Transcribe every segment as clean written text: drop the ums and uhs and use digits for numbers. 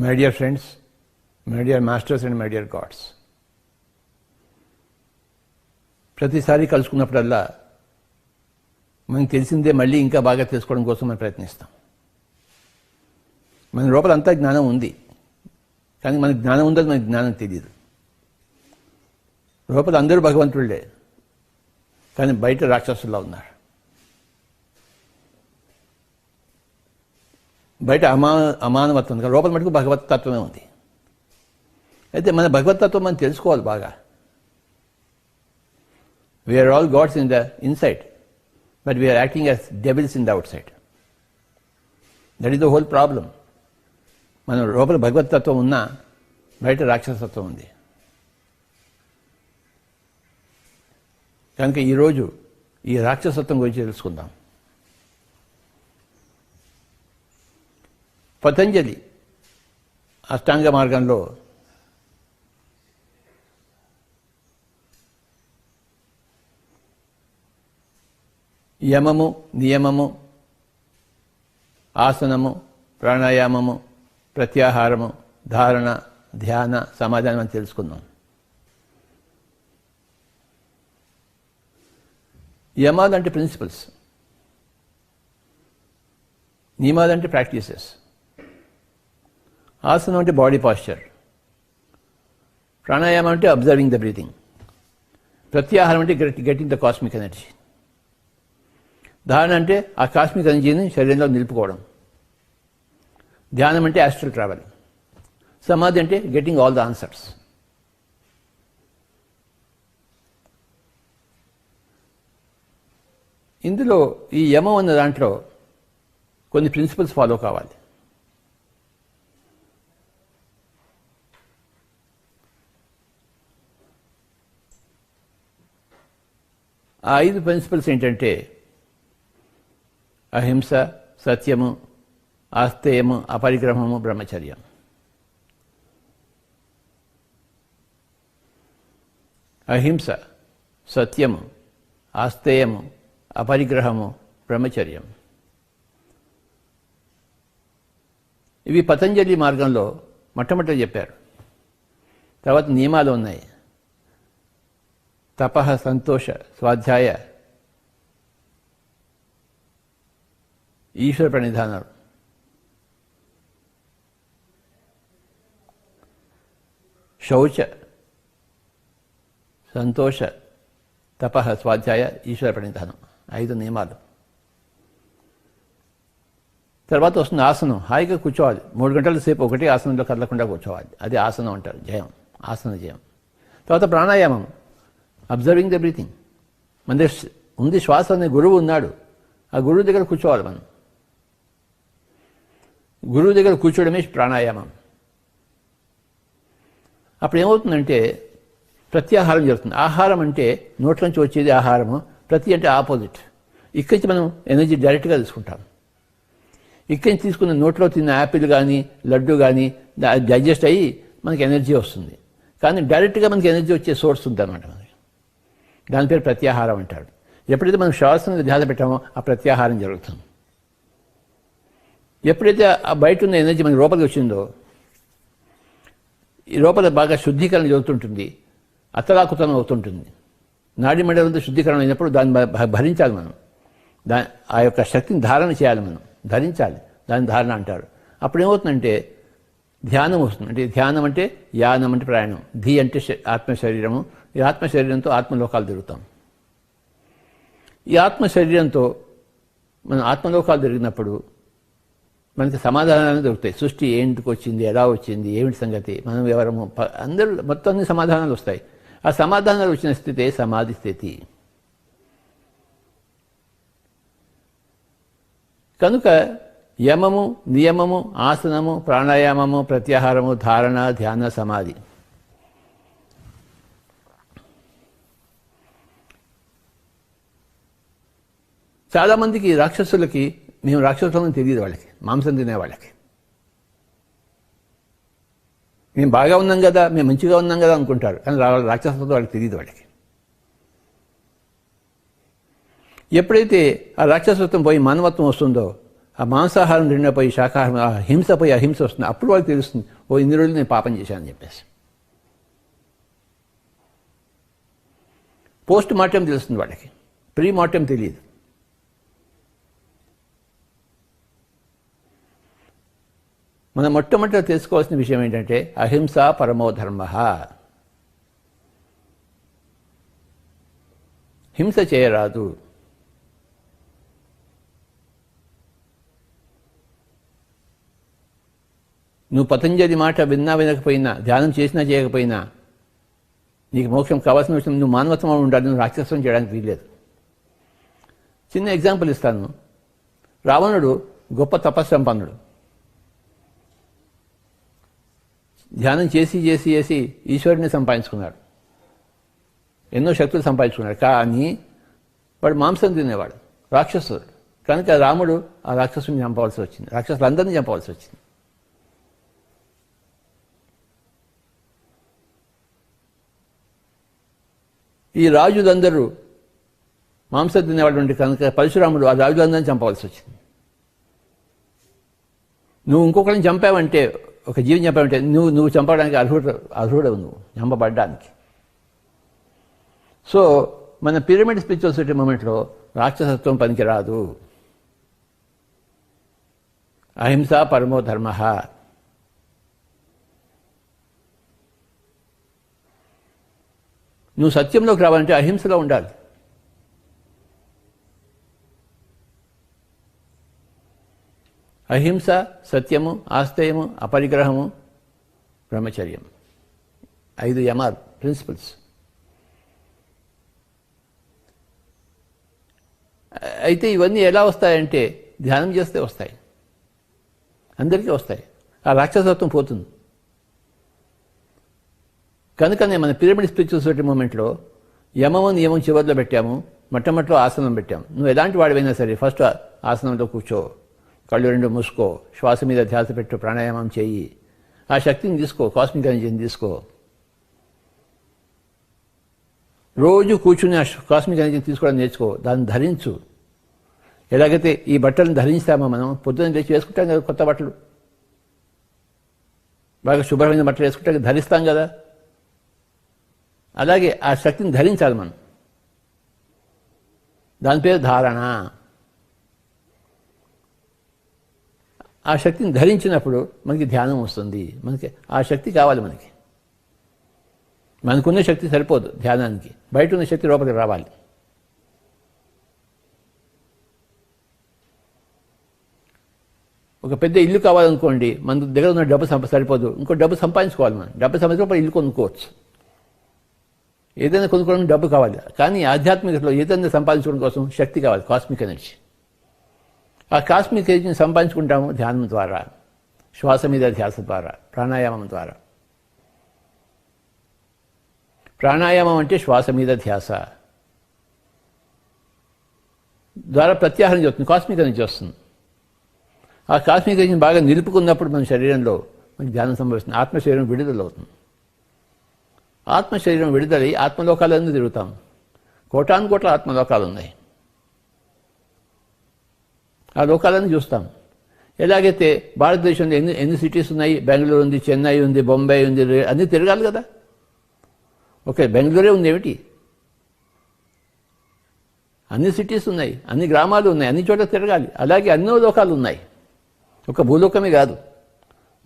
My dear friends, my dear masters and my dear God's, ప్రతిసారి కలుసుకున్నప్పుడల్లా మనకు తెలిసిందే మళ్ళీ ఇంకా బాగా తెలుసుకోవడం కోసం మనం ప్రయత్నిస్తాం. మన లోపల అంతా జ్ఞానం ఉంది, కానీ మనకు జ్ఞానం ఉందని మనకు జ్ఞానం తెలియదు. లోపల అందరూ భగవంతుళ్ళే, కానీ బయట రాక్షసుల్లా ఉన్నారు. బయట అమానవత్వం ఉంది, లోపల మటుకు భగవత్తత్వమే ఉంది. అయితే మన భగవత్తత్వం మనం తెలుసుకోవాలి బాగా. We are all gods in the inside, but we are acting as devils in the outside. That is the whole problem. మన లోపల భగవత్తత్వం ఉన్నా బయట రాక్షసత్వం ఉంది. కనుక ఈరోజు ఈ రాక్షసత్వం గురించి తెలుసుకుందాం. పతంజలి అష్టాంగ మార్గంలో యమము, నియమము, ఆసనము, ప్రాణాయామము, ప్రత్యాహారము, ధారణ, ధ్యాన, సమాధానం అని తెలుసుకుందాం. యమాలంటే ప్రిన్సిపల్స్, నియమాలంటే ప్రాక్టీసెస్, ఆసనం అంటే బాడీ పాస్చర్, ప్రాణాయామం అంటే అబ్జర్వింగ్ ద బ్రీతింగ్, ప్రత్యాహారం అంటే గెటింగ్ ద కాస్మిక్ ఎనర్జీ, ధారణ అంటే ఆ కాస్మిక్ ఎనర్జీని శరీరంలో నిలుపుకోవడం, ధ్యానం అంటే యాస్ట్రల్ ట్రావెల్, సమాధి అంటే గెటింగ్ ఆల్ ద ఆన్సర్స్. ఇందులో ఈ యమం అన్న దాంట్లో కొన్ని ప్రిన్సిపల్స్ ఫాలో కావాలి. ఆ 5 ప్రిన్సిపల్స్ ఏంటంటే అహింస, సత్యము, ఆస్తేయము, అపరిగ్రహము, బ్రహ్మచర్యం. అహింస, సత్యము, ఆస్తేయము, అపరిగ్రహము, బ్రహ్మచర్యం. ఇవి పతంజలి మార్గంలో మొట్టమొదట చెప్పారు. తర్వాత నియమాలు ఉన్నాయి. తపః, సంతోష, స్వాధ్యాయ, ఈశ్వర ప్రణిధానాలు. శౌచ, సంతోష, తపః, స్వాధ్యాయ, ఈశ్వర ప్రణిధానం, 5 నియమాలు. తర్వాత వస్తుంది ఆసనం. హాయిగా కూర్చోవాలి. 3 గంటల సేపు ఒకటి ఆసనంలో కదలకుండా కూర్చోవాలి. అది ఆసనం అంటారు, జయం, ఆసన జయం. తర్వాత ప్రాణాయామం, అబ్జర్వింగ్ ద బ్రీతింగ్. మన దగ్గర ఉంది శ్వాస అనే గురువు ఉన్నాడు, ఆ గురువు దగ్గర కూర్చోవాలి మనం. గురువు దగ్గర కూర్చోవడమే ప్రాణాయామం. అప్పుడు ఏమవుతుందంటే ప్రత్యాహారం జరుగుతుంది. ఆహారం అంటే నోట్లోంచి వచ్చేది ఆహారము, ప్రతి అంటే ఆపోజిట్. ఇక్కడి నుంచి మనం ఎనర్జీ డైరెక్ట్గా తీసుకుంటాం. ఇక్కడి నుంచి తీసుకున్న నోట్లో తిన్న యాపిల్ కానీ లడ్డు కానీ డైజెస్ట్ అయ్యి మనకి ఎనర్జీ వస్తుంది. కానీ డైరెక్ట్గా మనకి ఎనర్జీ వచ్చే సోర్స్ ఉంది అనమాట మనకి. దాని పేరు ప్రత్యాహారం అంటారు. ఎప్పుడైతే మనం శ్వాసను ధ్యాస పెట్టామో ఆ ప్రత్యాహారం జరుగుతుంది. ఎప్పుడైతే ఆ బయట ఉన్న ఎనర్జీ మనకి లోపలికి వచ్చిందో, ఈ లోపల బాగా శుద్ధీకరణ జరుగుతుంటుంది, అతలాకుతనం అవుతుంటుంది. నాడీ మండలంతో శుద్ధీకరణ అయినప్పుడు దాన్ని భరించాలి మనం. ఆ యొక్క శక్తిని ధారణ చేయాలి మనం, ధరించాలి. దాన్ని ధారణ అంటారు. అప్పుడు ఏమవుతుందంటే ధ్యానం వస్తుంది. అంటే ధ్యానం అంటే యానం అంటే ప్రయాణం, ధీ అంటే ఆత్మశరీరము. ఈ ఆత్మశరీరంతో ఆత్మలోకాలు తిరుగుతాం. ఈ ఆత్మశరీరంతో మనం ఆత్మలోకాలు తిరిగినప్పుడు మనకి సమాధానాలు దొరుకుతాయి. సృష్టి ఏంటికి వచ్చింది, ఎలా వచ్చింది, ఏమిటి సంగతి, మనం ఎవరము, అందరూ మొత్తం అన్ని సమాధానాలు వస్తాయి. ఆ సమాధానాలు వచ్చిన స్థితే సమాధి స్థితి. కనుక యమము, నియమము, ఆసనము, ప్రాణాయామము, ప్రత్యాహారము, ధారణ, ధ్యాన, సమాధి. చాలామందికి రాక్షసులకి మేము రాక్షసులని తెలియదు. వాళ్ళకి మాంసం తినేవాళ్ళకి మేము బాగా ఉన్నాం కదా, మేము మంచిగా ఉన్నాం కదా అనుకుంటారు. కానీ రాక్షసత్వం వాళ్ళకి తెలియదు. వాళ్ళకి ఎప్పుడైతే ఆ రాక్షసత్వం పోయి మానవత్వం వస్తుందో ఆ మాంసాహారం తిన్నపోయి శాకాహారం ఆ హింసపోయి అహింస వస్తుంది. అప్పుడు వాళ్ళకి తెలుస్తుంది, ఓ ఇన్ని రోజులు నేను పాపం చేశానని చెప్పేసి. పోస్ట్ మార్టం తెలుస్తుంది వాళ్ళకి, ప్రీ మార్టం తెలియదు. మనం మొట్టమొదట తెలుసుకోవాల్సిన విషయం ఏంటంటే అహింస పరమో ధర్మ. హింస చేయరాదు. నువ్వు పతంజలి మాట విన్నా వినకపోయినా, ధ్యానం చేసినా చేయకపోయినా, నీకు మోక్షం కావాల్సిన విషయం నువ్వు మానవత్వం ఉండాలి. నువ్వు రాక్షసం చేయడానికి వీల్లేదు. చిన్న ఎగ్జాంపుల్ ఇస్తాను. రావణుడు గొప్ప తపస్సంపన్నుడు. ధ్యానం చేసి చేసి చేసి ఈశ్వరుని సంపాదించుకున్నాడు, ఎన్నో శక్తులు సంపాదించుకున్నాడు. కానీ వాడు మాంసం తినేవాడు, రాక్షసుడు. కనుక రాముడు ఆ రాక్షసుని చంపవలసి వచ్చింది, రాక్షసులందరినీ చంపవలసి వచ్చింది. ఈ రాజులందరూ మాంసం తినేవాడు ఉండి కనుక పరశురాముడు ఆ రాజులందరినీ చంపవలసి వచ్చింది. నువ్వు ఇంకొకరిని చంపావంటే, ఒక జీవిని చంపావంటే నువ్వు చంపడానికి అర్హుడవు, నువ్వు చంపబడ్డానికి. సో మన పిరమిడ్ స్పిరిచువల్ సొసైటీ మూమెంట్లో రాక్షసత్వం పనికిరాదు. అహింస పరమో ధర్మ. నువ్వు సత్యంలోకి రావాలంటే అహింసలో ఉండాలి. అహింస, సత్యము, ఆస్తేయము, అపరిగ్రహము, బ్రహ్మచర్యం, 5 యమాలు, ప్రిన్సిపల్స్. అయితే ఇవన్నీ ఎలా వస్తాయంటే ధ్యానం చేస్తే వస్తాయి, అందరికీ వస్తాయి. ఆ రాక్షసత్వం పోతుంది. కనుకనే మన పిరమిడ్ స్పిరిచువల్ సొసైటీ మూమెంట్లో యమము నియమం చివరిలో పెట్టాము, మొట్టమొదటిలో ఆసనం పెట్టాము. నువ్వు ఎలాంటి వాడివైనా సరే ఫస్ట్ ఆసనంలో కూర్చో, కళ్ళు 2 మూసుకో, శ్వాస మీద ధ్యాస పెట్టు, ప్రాణాయామం చెయ్యి, ఆ శక్తిని తీసుకో, కాస్మిక్ ఎనర్జీని తీసుకో. రోజు కూర్చుని ఆ కాస్మిక్ ఎనర్జీని తీసుకోవడం నేర్చుకో, దాన్ని ధరించు. ఎలాగైతే ఈ బట్టలను ధరించామో మనం, పొద్దున్న లేచి వేసుకుంటాం కదా కొత్త బట్టలు, బాగా శుభ్రమైన బట్టలు వేసుకుంటాం, ధరిస్తాం కదా, అలాగే ఆ శక్తిని ధరించాలి మనం. దాని పేరు ధారణ. ఆ శక్తిని ధరించినప్పుడు మనకి ధ్యానం వస్తుంది. మనకి ఆ శక్తి కావాలి. మనకున్న శక్తి సరిపోదు ధ్యానానికి, బయట ఉన్న శక్తి లోపలికి రావాలి. ఒక పెద్ద ఇల్లు కావాలనుకోండి, మన దగ్గర ఉన్న డబ్బు సరిపోదు, ఇంకో డబ్బు సంపాదించుకోవాలి. మనం డబ్బు సంపాదించుకోవాలి, ఇల్లు కొనుక్కోవచ్చు. ఏదైనా కొనుక్కోవడానికి డబ్బు కావాలి. కానీ ఆధ్యాత్మికతలో ఏదైనా సంపాదించుకోవడం కోసం శక్తి కావాలి, కాస్మిక్ ఎనర్జీ. ఆ కాస్మిక్ ఎనర్జీని సంపాదించుకుంటాము ధ్యానం ద్వారా, శ్వాస మీద ధ్యాస ద్వారా, ప్రాణాయామం ద్వారా. ప్రాణాయామం అంటే శ్వాస మీద ధ్యాస ద్వారా ప్రత్యాహారం చేస్తుంది, కాస్మిక్ ఎనర్జీ వస్తుంది. ఆ కాస్మిక్ ఎనర్జీని బాగా నిలుపుకున్నప్పుడు మన శరీరంలో మనకి ధ్యానం సంభవిస్తుంది, ఆత్మశరీరం విడుదల అవుతుంది. ఆత్మశరీరం విడుదలై ఆత్మలోకాలన్నీ తిరుగుతాం. కోటాను కోట్ల ఆత్మలోకాలు ఉన్నాయి, ఆ లోకాలన్నీ చూస్తాం. ఎలాగైతే భారతదేశంలో ఎన్ని సిటీస్ ఉన్నాయి, బెంగళూరు ఉంది, చెన్నై ఉంది, బొంబాయి ఉంది, అన్నీ తిరగాలి కదా. ఓకే, బెంగళూరే ఉంది ఏమిటి, అన్ని సిటీస్ ఉన్నాయి, అన్ని గ్రామాలు ఉన్నాయి, అన్ని చోట్ల తిరగాలి. అలాగే ఎన్నో లోకాలు ఉన్నాయి, ఒక భూలోకమే కాదు.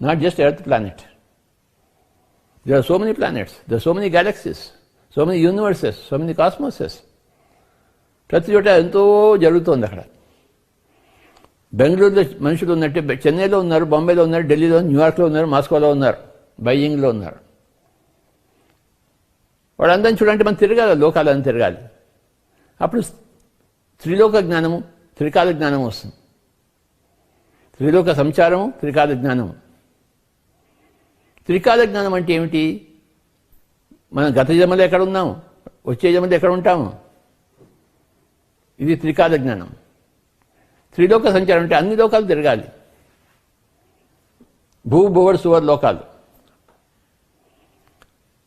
Not just earth planet. There are so many planets, there are so many galaxies, so many universes, so many cosmoses. ప్రతి చోట ఎంతో జరుగుతోంది. అక్కడ బెంగళూరులో మనుషులు ఉన్నట్టే చెన్నైలో ఉన్నారు, బొంబాయిలో ఉన్నారు, ఢిల్లీలో, న్యూయార్క్లో ఉన్నారు, మాస్కోలో ఉన్నారు, బైజింగ్లో ఉన్నారు. వాళ్ళందరినీ చూడాలంటే మనం తిరగాలి, లోకాలని తిరగాలి. అప్పుడు త్రిలోక జ్ఞానము, త్రికాల జ్ఞానం వస్తుంది. త్రిలోక సంచారము, త్రికాల జ్ఞానము. త్రికాల జ్ఞానం అంటే ఏమిటి? మనం గత జన్మలో ఎక్కడ ఉన్నాము, వచ్చే జన్మలో ఎక్కడ ఉంటాము, ఇది త్రికాల జ్ఞానం. త్రిలోక సంచారం అంటే అన్ని లోకాలు తిరగాలి, భూభువర్ సువర్ లోకాలు,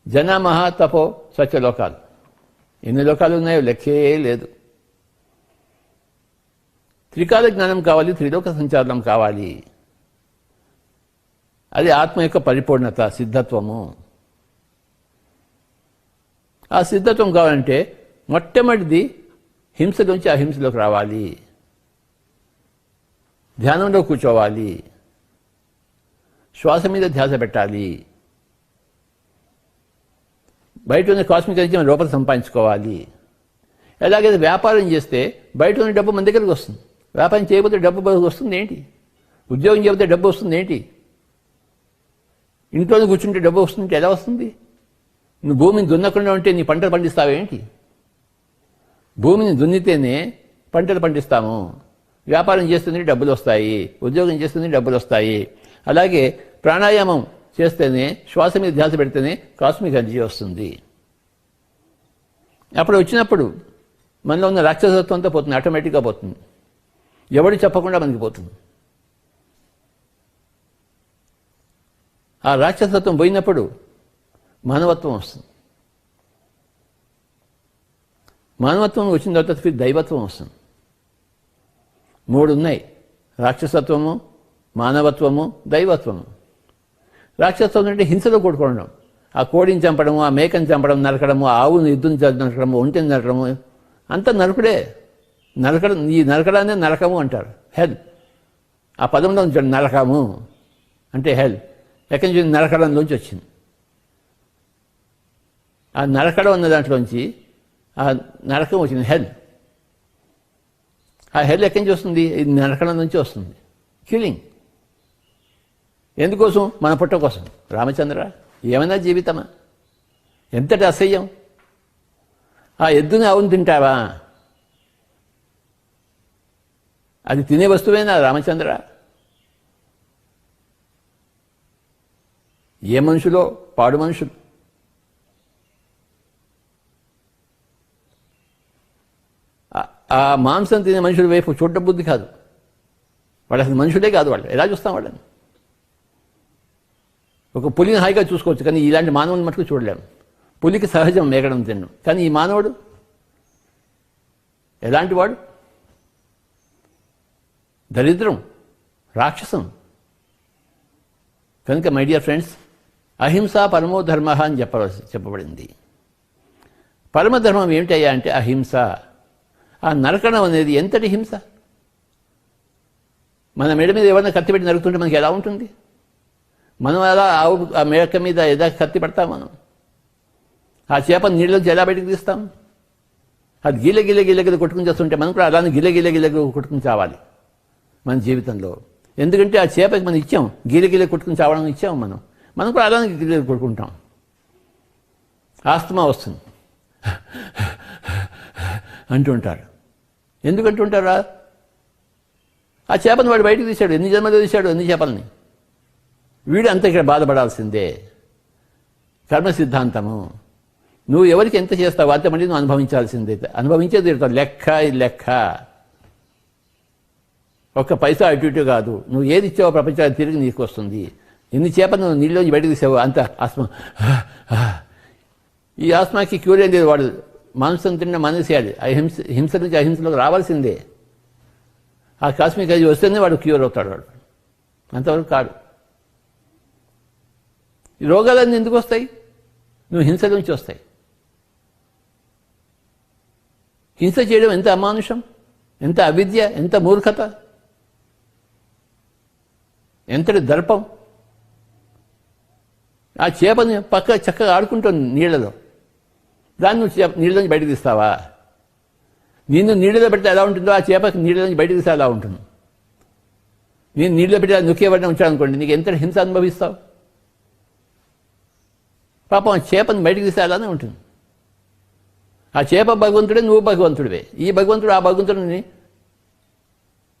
జన మహా తపో సత్యలోకాలు. ఎన్ని లోకాలు ఉన్నాయో లెక్కే లేదు. త్రికాల జ్ఞానం కావాలి, త్రిలోక సంచాలనం కావాలి. అది ఆత్మ యొక్క పరిపూర్ణత, సిద్ధత్వము. ఆ సిద్ధత్వం కావాలంటే మొట్టమొదటిది హింస నుంచి అహింసలోకి రావాలి, ధ్యానంలో కూర్చోవాలి, శ్వాస మీద ధ్యాస పెట్టాలి, బయట ఉన్న కాస్మిక్ ఎనర్జీ లోపల సంపాదించుకోవాలి. ఎలాగైతే వ్యాపారం చేస్తే బయట ఉన్న డబ్బు మన దగ్గరికి వస్తుంది. వ్యాపారం చేయకపోతే డబ్బు వస్తుంది ఏంటి? ఉద్యోగం చేయకపోతే డబ్బు వస్తుంది ఏంటి? ఇంట్లోనే కూర్చుంటే డబ్బు వస్తుంటే ఎలా వస్తుంది? నువ్వు భూమిని దున్నకుండా ఉంటే నీ పంటలు పండిస్తావేంటి? భూమిని దున్నితేనే పంటలు పండిస్తాము. వ్యాపారం చేస్తేనే డబ్బులు వస్తాయి, ఉద్యోగం చేస్తేనే డబ్బులు వస్తాయి. అలాగే ప్రాణాయామం చేస్తేనే, శ్వాస మీద ధ్యాస పెడితేనే కాస్మిక్ ఎనర్జీ వస్తుంది. అప్పుడు వచ్చినప్పుడు మనలో ఉన్న రాక్షసత్వంతో పోతుంది, ఆటోమేటిక్గా పోతుంది. ఎవడు చెప్పకుండా మనకి పోతుంది. ఆ రాక్షసత్వం పోయినప్పుడు మానవత్వం వస్తుంది. మానవత్వం వచ్చిన తర్వాత దైవత్వం వస్తుంది. మూడు ఉన్నాయి: రాక్షసత్వము, మానవత్వము, దైవత్వము. రాక్షసత్వం అంటే హింసలో కూడుకోవడం. ఆ కోడిని చంపడము, ఆ మేకని చంపడం, నరకడము, ఆ ఆవుని ఎద్దుని నరకడము, ఒంటిని నరకడము, అంతా నరకుడే. ఈ నరకడాన్ని నరకము అంటారు, హెల్. ఆ పదంలో ఉంచాడు, నరకము అంటే హెల్. ఎక్కడి నుంచి? నరకడంలోంచి వచ్చింది. ఆ నరకడం అన్న దాంట్లోంచి ఆ నరకం వచ్చింది, హెల్. ఆ హెల్ ఎక్కడి నుంచి వస్తుంది? ఇది నరకడం నుంచి వస్తుంది, కిల్లింగ్. ఎందుకోసం? మన పుట్ట కోసం. రామచంద్ర, ఏమైనా జీవితమా? ఎంతటి అసహ్యం! ఆ ఎద్దుని ఆవును తింటావా? అది తినే వస్తువేనా రామచంద్ర? ఏ మనుషులో పాడు మనుషులు. ఆ మాంసం తినే మనుషుల వైపు చూడడం బుద్ధి కాదు. వాళ్ళు అసలు మనుషులే కాదు. వాళ్ళు ఎలా చూస్తాం వాళ్ళని? ఒక పులిని హాయిగా చూసుకోవచ్చు, కానీ ఇలాంటి మానవుని మటుకు చూడలేము. పులికి సహజం మేకడం తినడం, కానీ ఈ మానవుడు ఎలాంటి వాడు? దరిద్రం, రాక్షసం. కనుక మై డియర్ ఫ్రెండ్స్, అహింస పరమో ధర్మ అని చెప్పబడింది. పరమధర్మం ఏమిటయ్యా అంటే అహింస. ఆ నరకడం అనేది ఎంతటి హింస! మన మెడ మీద ఎవరైనా కత్తి పెట్టి నరుకుతుంటే మనకి ఎలా ఉంటుంది? మనం అలా ఆ మేక మీద ఎలా కత్తి పడతాం? మనం ఆ చేపను నీళ్ళలోంచి ఎలా బయటకు తీస్తాం? అది గిల గిల గిల గిల కొట్టుకుని చేస్తుంటే మనం కూడా అలానే గిల గిల గిల కొట్టుకుని చావాలి మన జీవితంలో. ఎందుకంటే ఆ చేపకి మనం ఇచ్చాం, గిల గిల కొట్టుకుని చావడం ఇచ్చాం. మనం కూడా అలానే గిల కొట్టుకుంటాం. ఆస్తమా వస్తుంది అంటుంటారు. ఎందుకంటుంటారా? ఆ చేపను వాడు బయటకు తీశాడు. ఎన్ని జన్మలో తీశాడు ఎన్ని చేపల్ని? వీడు అంత ఇక్కడ బాధపడాల్సిందే. కర్మ సిద్ధాంతము. నువ్వు ఎవరికి ఎంత చేస్తావు అంత మళ్ళీ నువ్వు అనుభవించాల్సిందే. అనుభవించేది తీరుతావు. లెక్క. ఒక్క పైసా అటు ఇటు కాదు. నువ్వు ఏది ఇచ్చావో ప్రపంచానికి తిరిగి నీకు వస్తుంది. ఎన్ని చేపలు నువ్వు నీళ్ళలోంచి బయటకు తీసావు అంత ఆస్మా. ఈ ఆస్మాకి క్యూర్ ఏం లేదు. వాడు మాంసం తిన్న మానేసేయాలి. హింస నుంచి అహింసలోకి రావాల్సిందే. ఆ కాస్మిక్ అది వస్తేనే వాడు క్యూర్ అవుతాడు. వాడు అంతవరకు కాదు. ఈ రోగాలన్నీ ఎందుకు వస్తాయి? నువ్వు హింస నుంచి వస్తాయి. హింస చేయడం ఎంత అమానుషం, ఎంత అవిద్య, ఎంత మూర్ఖత, ఎంతటి దర్పం. ఆ చేపని పక్క చక్కగా ఆడుకుంటుంది నీళ్లలో. దాన్ని నువ్వు నీళ్ళలోంచి బయటకు తీస్తావా? నిన్ను నీళ్ళలో పెడితే ఎలా ఉంటుందో ఆ చేపకి నీళ్ళలోంచి బయటకు తీస్తే ఎలా ఉంటుంది? నేను నీళ్ళలో పెట్టి నొక్కేబడిన ఉంచాను అనుకోండి, నీకు ఎంతటి హింస అనుభవిస్తావు? పాపం ఆ చేపని బయటకు తీస్తే అలానే ఉంటుంది. ఆ చేప భగవంతుడే, నువ్వు భగవంతుడివే. ఈ భగవంతుడు ఆ భగవంతుడిని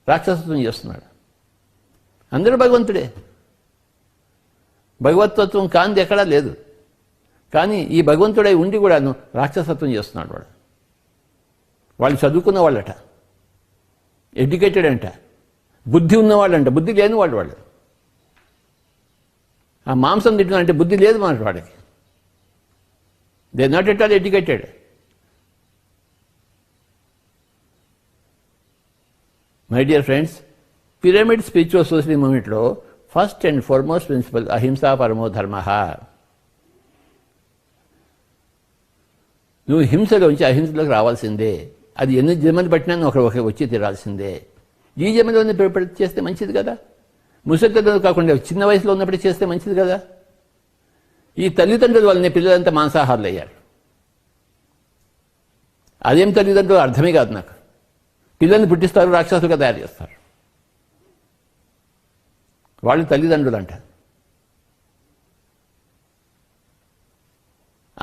రాక్షసత్వం చేస్తున్నాడు. అందరూ భగవంతుడే. భగవతత్వం కాంతి ఎక్కడా లేదు. కానీ ఈ భగవంతుడై ఉండి కూడాను రాక్షసత్వం చేస్తున్నాడు వాడు. వాళ్ళు చదువుకున్న వాళ్ళట, ఎడ్యుకేటెడ్ అంట, బుద్ధి ఉన్నవాళ్ళంట, బుద్ధి లేని వాళ్ళు. ఆ మాంసం తింటున్నారంటే బుద్ధి లేదు మన వాడికి. They not at all educated. My dear friends, pyramid spiritual society మూవ్మెంట్లో ఫస్ట్ అండ్ ఫార్మోస్ట్ ప్రిన్సిపల్ అహింసా పరమో ధర్మ. నువ్వు హింసలోంచి అహింసలోకి రావాల్సిందే. అది ఎన్ని జన్మలు పట్టినా ఒక వచ్చి తీరాల్సిందే. ఈ జన్మలోనే చేస్తే మంచిది కదా. ముసలితో కాకుండా చిన్న వయసులో ఉన్నప్పుడు చేస్తే మంచిది కదా. ఈ తల్లిదండ్రుల వల్లనే పిల్లలంతా మాంసాహారులు అయ్యారు. అదేం తల్లిదండ్రులు అర్థమే కాదు నాకు. పిల్లల్ని పుట్టిస్తారు, రాక్షసులుగా తయారు చేస్తారు. వాళ్ళు తల్లిదండ్రులు అంటారు.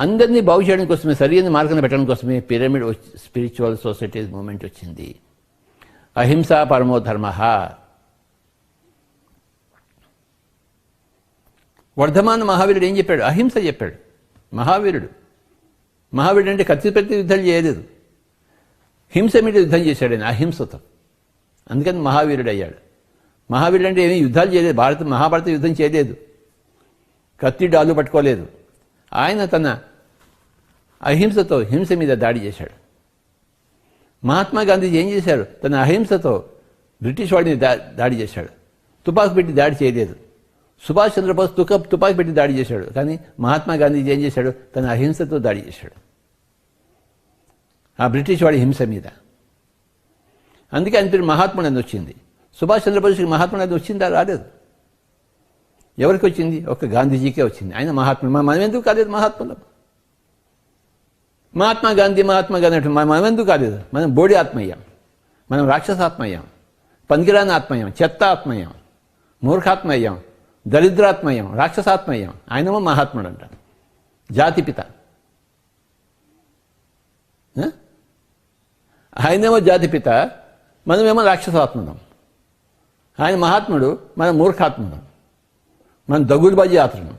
అందరినీ బాగు చేయడం కోసమే, సరైన మార్గం పెట్టడం కోసమే పిరమిడ్ స్పిరిచువల్ సొసైటీ మూవ్మెంట్ వచ్చింది. అహింసా పరమో ధర్మ. వర్ధమాన మహావీరుడు ఏం చెప్పాడు? అహింస చెప్పాడు. మహావీరుడు అంటే కత్తి పెట్టి యుద్ధం చేయలేదు, హింస మీద యుద్ధం చేశాడు ఆయన, అహింసతో. అందుకని మహావీరుడు అయ్యాడు. మహావీరుడు అంటే ఏమీ యుద్ధాలు చేయలేదు, మహాభారత యుద్ధం చేయలేదు, కత్తి డాలు పట్టుకోలేదు. ఆయన తన అహింసతో హింస మీద దాడి చేశాడు. మహాత్మా గాంధీజీ ఏం చేశారు? తన అహింసతో బ్రిటిష్ వాడిని దాడి చేశాడు, తుపాకు పెట్టి దాడి చేయలేదు. సుభాష్ చంద్రబోస్ తుపాకి పెట్టి దాడి చేశాడు, కానీ మహాత్మా గాంధీజీ ఏం చేశాడు? తన అహింసతో దాడి చేశాడు ఆ బ్రిటిష్ వాడి హింస మీద. అందుకే ఆయన పేరు మహాత్ముడు అని వచ్చింది. సుభాష్ చంద్రబోస్కి మహాత్ముడు అని వచ్చిందా? రాలేదు. ఎవరికి వచ్చింది? ఒక గాంధీజీకే వచ్చింది. ఆయన మహాత్ముడు. మనం ఎందుకు కాలేదు మహాత్ములం? మహాత్మా గాంధీ అంటే మనం ఎందుకు కాలేదు? మనం బోడి ఆత్మ అయ్యాం, మనం రాక్షసాత్మ అయ్యాం, పనికిరాని ఆత్మ అయ్యాం, చెత్త ఆత్మ అయ్యాం, మూర్ఖాత్మ అయ్యాం, దరిద్రాత్మ అయ్యాం, రాక్షసాత్మ అయ్యాం. ఆయనేమో మహాత్ముడు అంట, జాతిపిత. ఆయనేమో జాతిపిత, మనమేమో రాక్షసాత్మనం. ఆయన మహాత్ముడు, మనం మూర్ఖాత్మనం, మనం దగులుబాజీ ఆత్మనం,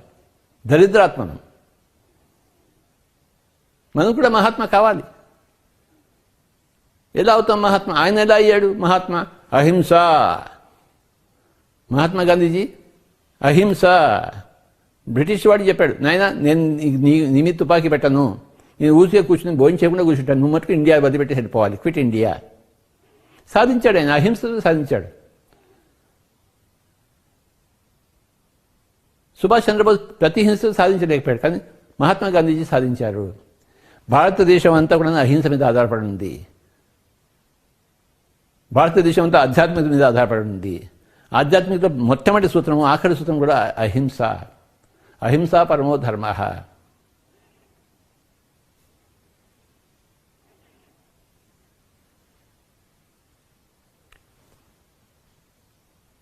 దరిద్రాత్మనం. మనం కూడా మహాత్మ కావాలి. ఎలా అవుతాం మహాత్మ? ఆయన ఎలా అయ్యాడు మహాత్మ? అహింస. మహాత్మా గాంధీజీ అహింస. బ్రిటిష్ వాడు చెప్పాడు, నాయనా నేను నీ మీద తుపాకీ పెట్టను, నేను ఊరికే కూర్చుని భోజనం చేయకుండా కూర్చుంటాను, నువ్వు మటుకు ఇండియా వదిలిపెట్టి వెళ్ళిపోవాలి, క్విట్ ఇండియా. సాధించాడు ఆయన, అహింసతో సాధించాడు. సుభాష్ చంద్రబోస్ ప్రతి హింసతో సాధించలేకపోయాడు, కానీ మహాత్మా గాంధీజీ సాధించారు. భారతదేశం అంతా కూడా అహింస మీద ఆధారపడి ఉంది. భారతదేశం అంతా ఆధ్యాత్మికత మీద ఆధారపడి ఉంది. ఆధ్యాత్మికత మొట్టమొదటి సూత్రం, ఆఖరి సూత్రం కూడా అహింస. అహింసా పరమో ధర్మ.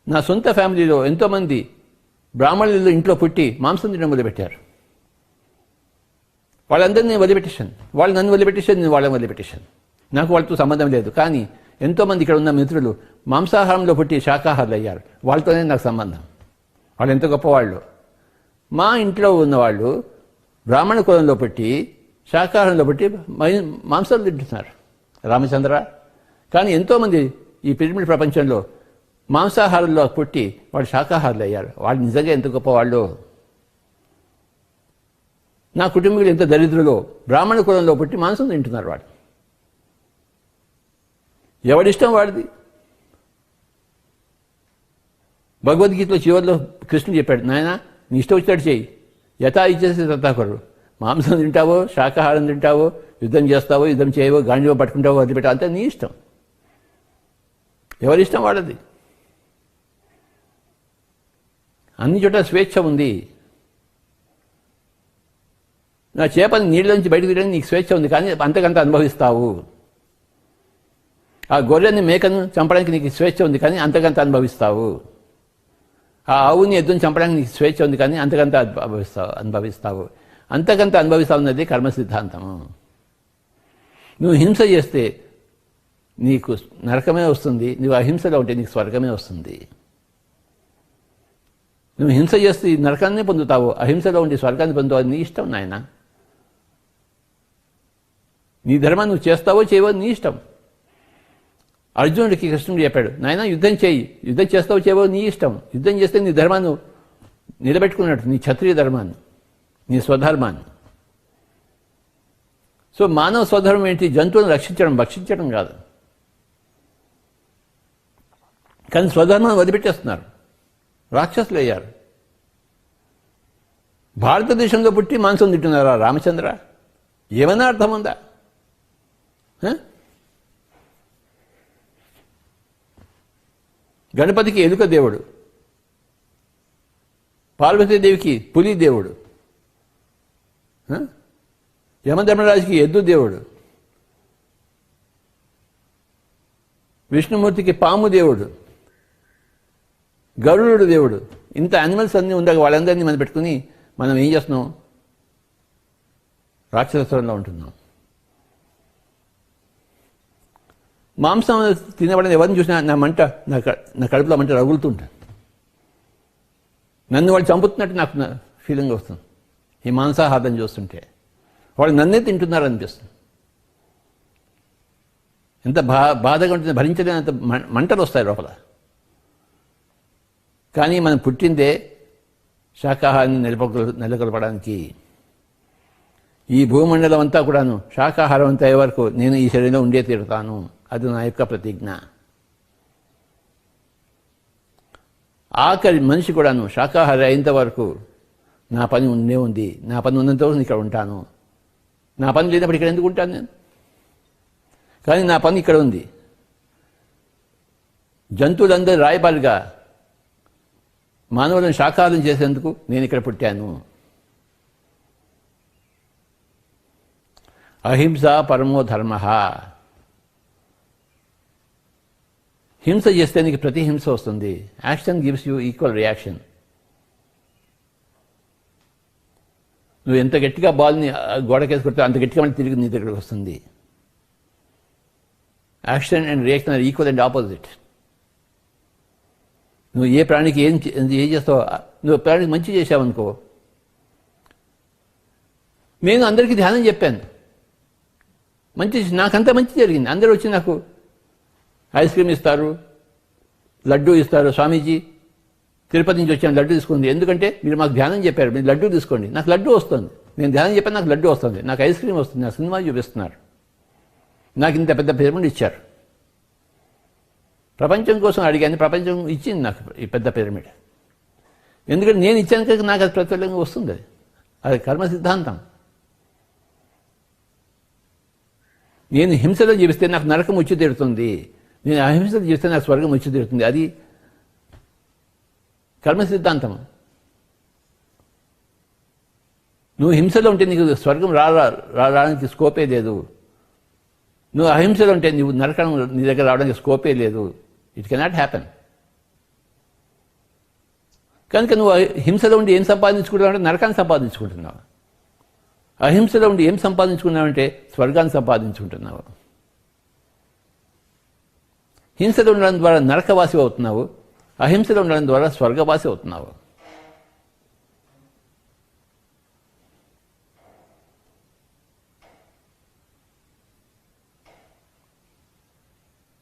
నా సొంత ఫ్యామిలీలో ఎంతోమంది బ్రాహ్మణులు ఇంట్లో పుట్టి మాంసం తినడం మొదలుపెట్టారు. వాళ్ళందరినీ నేను వదిలిపెట్టేశాను, వాళ్ళు నన్ను వదిలిపెట్టేశాను, నేను వాళ్ళని వదిలిపెట్టేశాను. నాకు వాళ్ళతో సంబంధం లేదు. కానీ ఎంతోమంది ఇక్కడ ఉన్న మిత్రులు మాంసాహారంలో పుట్టి శాకాహారులు అయ్యారు, వాళ్ళతోనే నాకు సంబంధం. వాళ్ళు ఎంత గొప్పవాళ్ళు. మా ఇంట్లో ఉన్నవాళ్ళు బ్రాహ్మణ కులంలో పుట్టి శాకాహారంలో పుట్టి మాంసాలు తింటున్నారు, రామచంద్ర. కానీ ఎంతోమంది ఈ పిరమిడ్ ప్రపంచంలో మాంసాహారంలో పుట్టి వాళ్ళు శాకాహారులు అయ్యారు. వాళ్ళు నిజంగా ఎంత గొప్పవాళ్ళు. నా కుటుంబీకులు ఎంత దరిద్రులో బ్రాహ్మణ కులంలో పుట్టి మాంసం తింటున్నారు వాడు. ఎవడిష్టం వాడిది. భగవద్గీతలో చివరిలో కృష్ణుడు చెప్పాడు, నాయన నీ ఇష్టం వచ్చినట్టు చేయి, యథా ఇచ్చేసి తథాకరు. మాంసం తింటావో, శాకాహారం తింటావో, యుద్ధం చేస్తావో, యుద్ధం చేయవో, గాంధీవో పట్టుకుంటావో, వదిలిపెట్టావో, అంతే నీ ఇష్టం. ఎవరిష్టం వాడది. అన్ని చోట్ల స్వేచ్ఛ ఉంది. నా చేపని నీళ్ళలోంచి బయటకు తీయడానికి నీకు స్వేచ్ఛ ఉంది, కానీ అంతకంత అనుభవిస్తావు. ఆ గొర్రెని మేకను చంపడానికి నీకు స్వేచ్ఛ ఉంది, కానీ అంతకంత అనుభవిస్తావు. ఆ ఆవుని ఎద్దుని చంపడానికి నీకు స్వేచ్ఛ ఉంది, కానీ అంతకంత అనుభవిస్తావు. అంతకంత అనుభవిస్తావు అన్నది కర్మ సిద్ధాంతము. నువ్వు హింస చేస్తే నీకు నరకమే వస్తుంది, నువ్వు అహింసలో ఉంటే నీకు స్వర్గమే వస్తుంది. నువ్వు హింస చేస్తే నరకాన్ని పొందుతావు, అహింసలో ఉండి స్వర్గాన్ని పొందుతావు. నీ ఇష్టం నాయన. నీ ధర్మాన్ని నువ్వు చేస్తావో చేయవో నీ ఇష్టం. అర్జునుడికి కృష్ణుడు చెప్పాడు, నాయన యుద్ధం చేయి, యుద్ధం చేస్తావో చేయవో నీ ఇష్టం. యుద్ధం చేస్తే నీ ధర్మాన్ని నిలబెట్టుకున్నట్టు, నీ క్షత్రియ ధర్మాన్ని, నీ స్వధర్మాన్ని. సో మానవ స్వధర్మం ఏంటి? జంతువులను రక్షించడం, భక్షించడం కాదు. కానీ స్వధర్మాన్ని వదిలిపెట్టేస్తున్నారు, రాక్షసులు అయ్యారు. భారతదేశంలో పుట్టి మాంసం తింటున్నారా రామచంద్ర? ఏమైనా అర్థం ఉందా? గణపతికి ఎలుక దేవుడు, పార్వతీదేవికి పులి దేవుడు, యమధర్మరాజుకి ఎద్దు దేవుడు, విష్ణుమూర్తికి పాము దేవుడు, గరుడు దేవుడు. ఇంత యానిమల్స్ అన్నీ ఉందాక వాళ్ళందరినీ మనం పెట్టుకుని మనం ఏం చేస్తున్నాం? రాక్షసత్వంలో ఉంటున్నాం. మాంసం తినబడిన ఎవరిని చూసినా నా మంట, నా కడుపులో మంట రగులుతుంటాను. నన్ను వాళ్ళు చంపుతున్నట్టు నాకు ఫీలింగ్ వస్తుంది ఈ మాంసాహారం చూస్తుంటే. వాళ్ళు నన్నే తింటున్నారు అనిపిస్తుంది. ఎంత బాధగా ఉంటుంది, భరించలేనంత మంటలు వస్తాయి లోపల. కానీ మనం పుట్టిందే శాకాహారాన్ని నెలకొల్పడానికి. ఈ భూమండలం అంతా కూడాను శాకాహారం అంతా అయ్యే వరకు నేను ఈ శరీరంలో ఉండే తీరుతాను. అది నా యొక్క ప్రతిజ్ఞ. ఆఖరి మనిషి కూడాను శాకాహారి అయినంత వరకు నా పని ఉండే ఉంది. నా పని ఉన్నంత వరకు ఇక్కడ ఉంటాను. నా పని లేనప్పుడు ఇక్కడ ఎందుకు ఉంటాను నేను? కానీ నా పని ఇక్కడ ఉంది. జంతువులందరూ రాయబారిగా మానవులను శాకాహారం చేసేందుకు నేను ఇక్కడ పుట్టాను. అహింస పరమో ధర్మ. హింస చేస్తే నీకు ప్రతి హింస వస్తుంది. Action gives you equal reaction. నువ్వు ఎంత గట్టిగా బాల్ని గోడకేసి కొడితే అంత గట్టిగా మళ్ళీ తిరిగి నీ దగ్గరకు వస్తుంది. Action and reaction are equal and opposite. నువ్వు ఏ ప్రాణికి ఏం చేస్తావు? నువ్వు ప్రాణికి మంచి చేసావనుకో. నేను అందరికీ ధ్యానం చెప్పాను, మంచి, నాకంతా మంచి జరిగింది. అందరూ వచ్చి నాకు ఐస్ క్రీమ్ ఇస్తారు, లడ్డూ ఇస్తారు. స్వామీజీ తిరుపతి నుంచి వచ్చాను, లడ్డు తీసుకోండి. ఎందుకంటే మీరు మాకు ధ్యానం చెప్పారు, మీరు లడ్డూ తీసుకోండి. నాకు లడ్డూ వస్తుంది. నేను ధ్యానం చెప్పాను, నాకు లడ్డూ వస్తుంది. నాకు ఐస్ క్రీమ్ వస్తుంది. నాకు సినిమా చూపిస్తున్నారు. నాకు ఇంత పెద్ద పిరమిడ్ ఇచ్చారు. ప్రపంచం కోసం అడిగాను, ప్రపంచం ఇచ్చింది నాకు ఈ పెద్ద పిరమిడ్. ఎందుకంటే నేను ఇచ్చాను కనుక నాకు అది ప్రతిఫలంగా వస్తుంది. అది కర్మ సిద్ధాంతం. నేను హింసలో జీవిస్తే నాకు నరకం వచ్చి తీరుతుంది. నేను అహింసలో జీవిస్తే నాకు స్వర్గం వచ్చి తీరుతుంది. అది కర్మ సిద్ధాంతం. నువ్వు హింసలో ఉంటే నీకు స్వర్గం రావడానికి స్కోపే లేదు. నువ్వు అహింసలో ఉంటే నువ్వు నరకం నీ దగ్గర రావడానికి స్కోపే లేదు. It cannot happen. కనుక నువ్వు హింసలో ఉండి ఏం సంపాదించుకుంటున్నావు అంటే నరకాన్ని సంపాదించుకుంటున్నావు. అహింసలో ఉండి ఏం సంపాదించుకున్నావంటే స్వర్గాన్ని సంపాదించుకుంటున్నావు. హింసలో ఉండడం ద్వారా నరకవాసి అవుతున్నావు, అహింసలో ఉండడం ద్వారా స్వర్గవాసి అవుతున్నావు.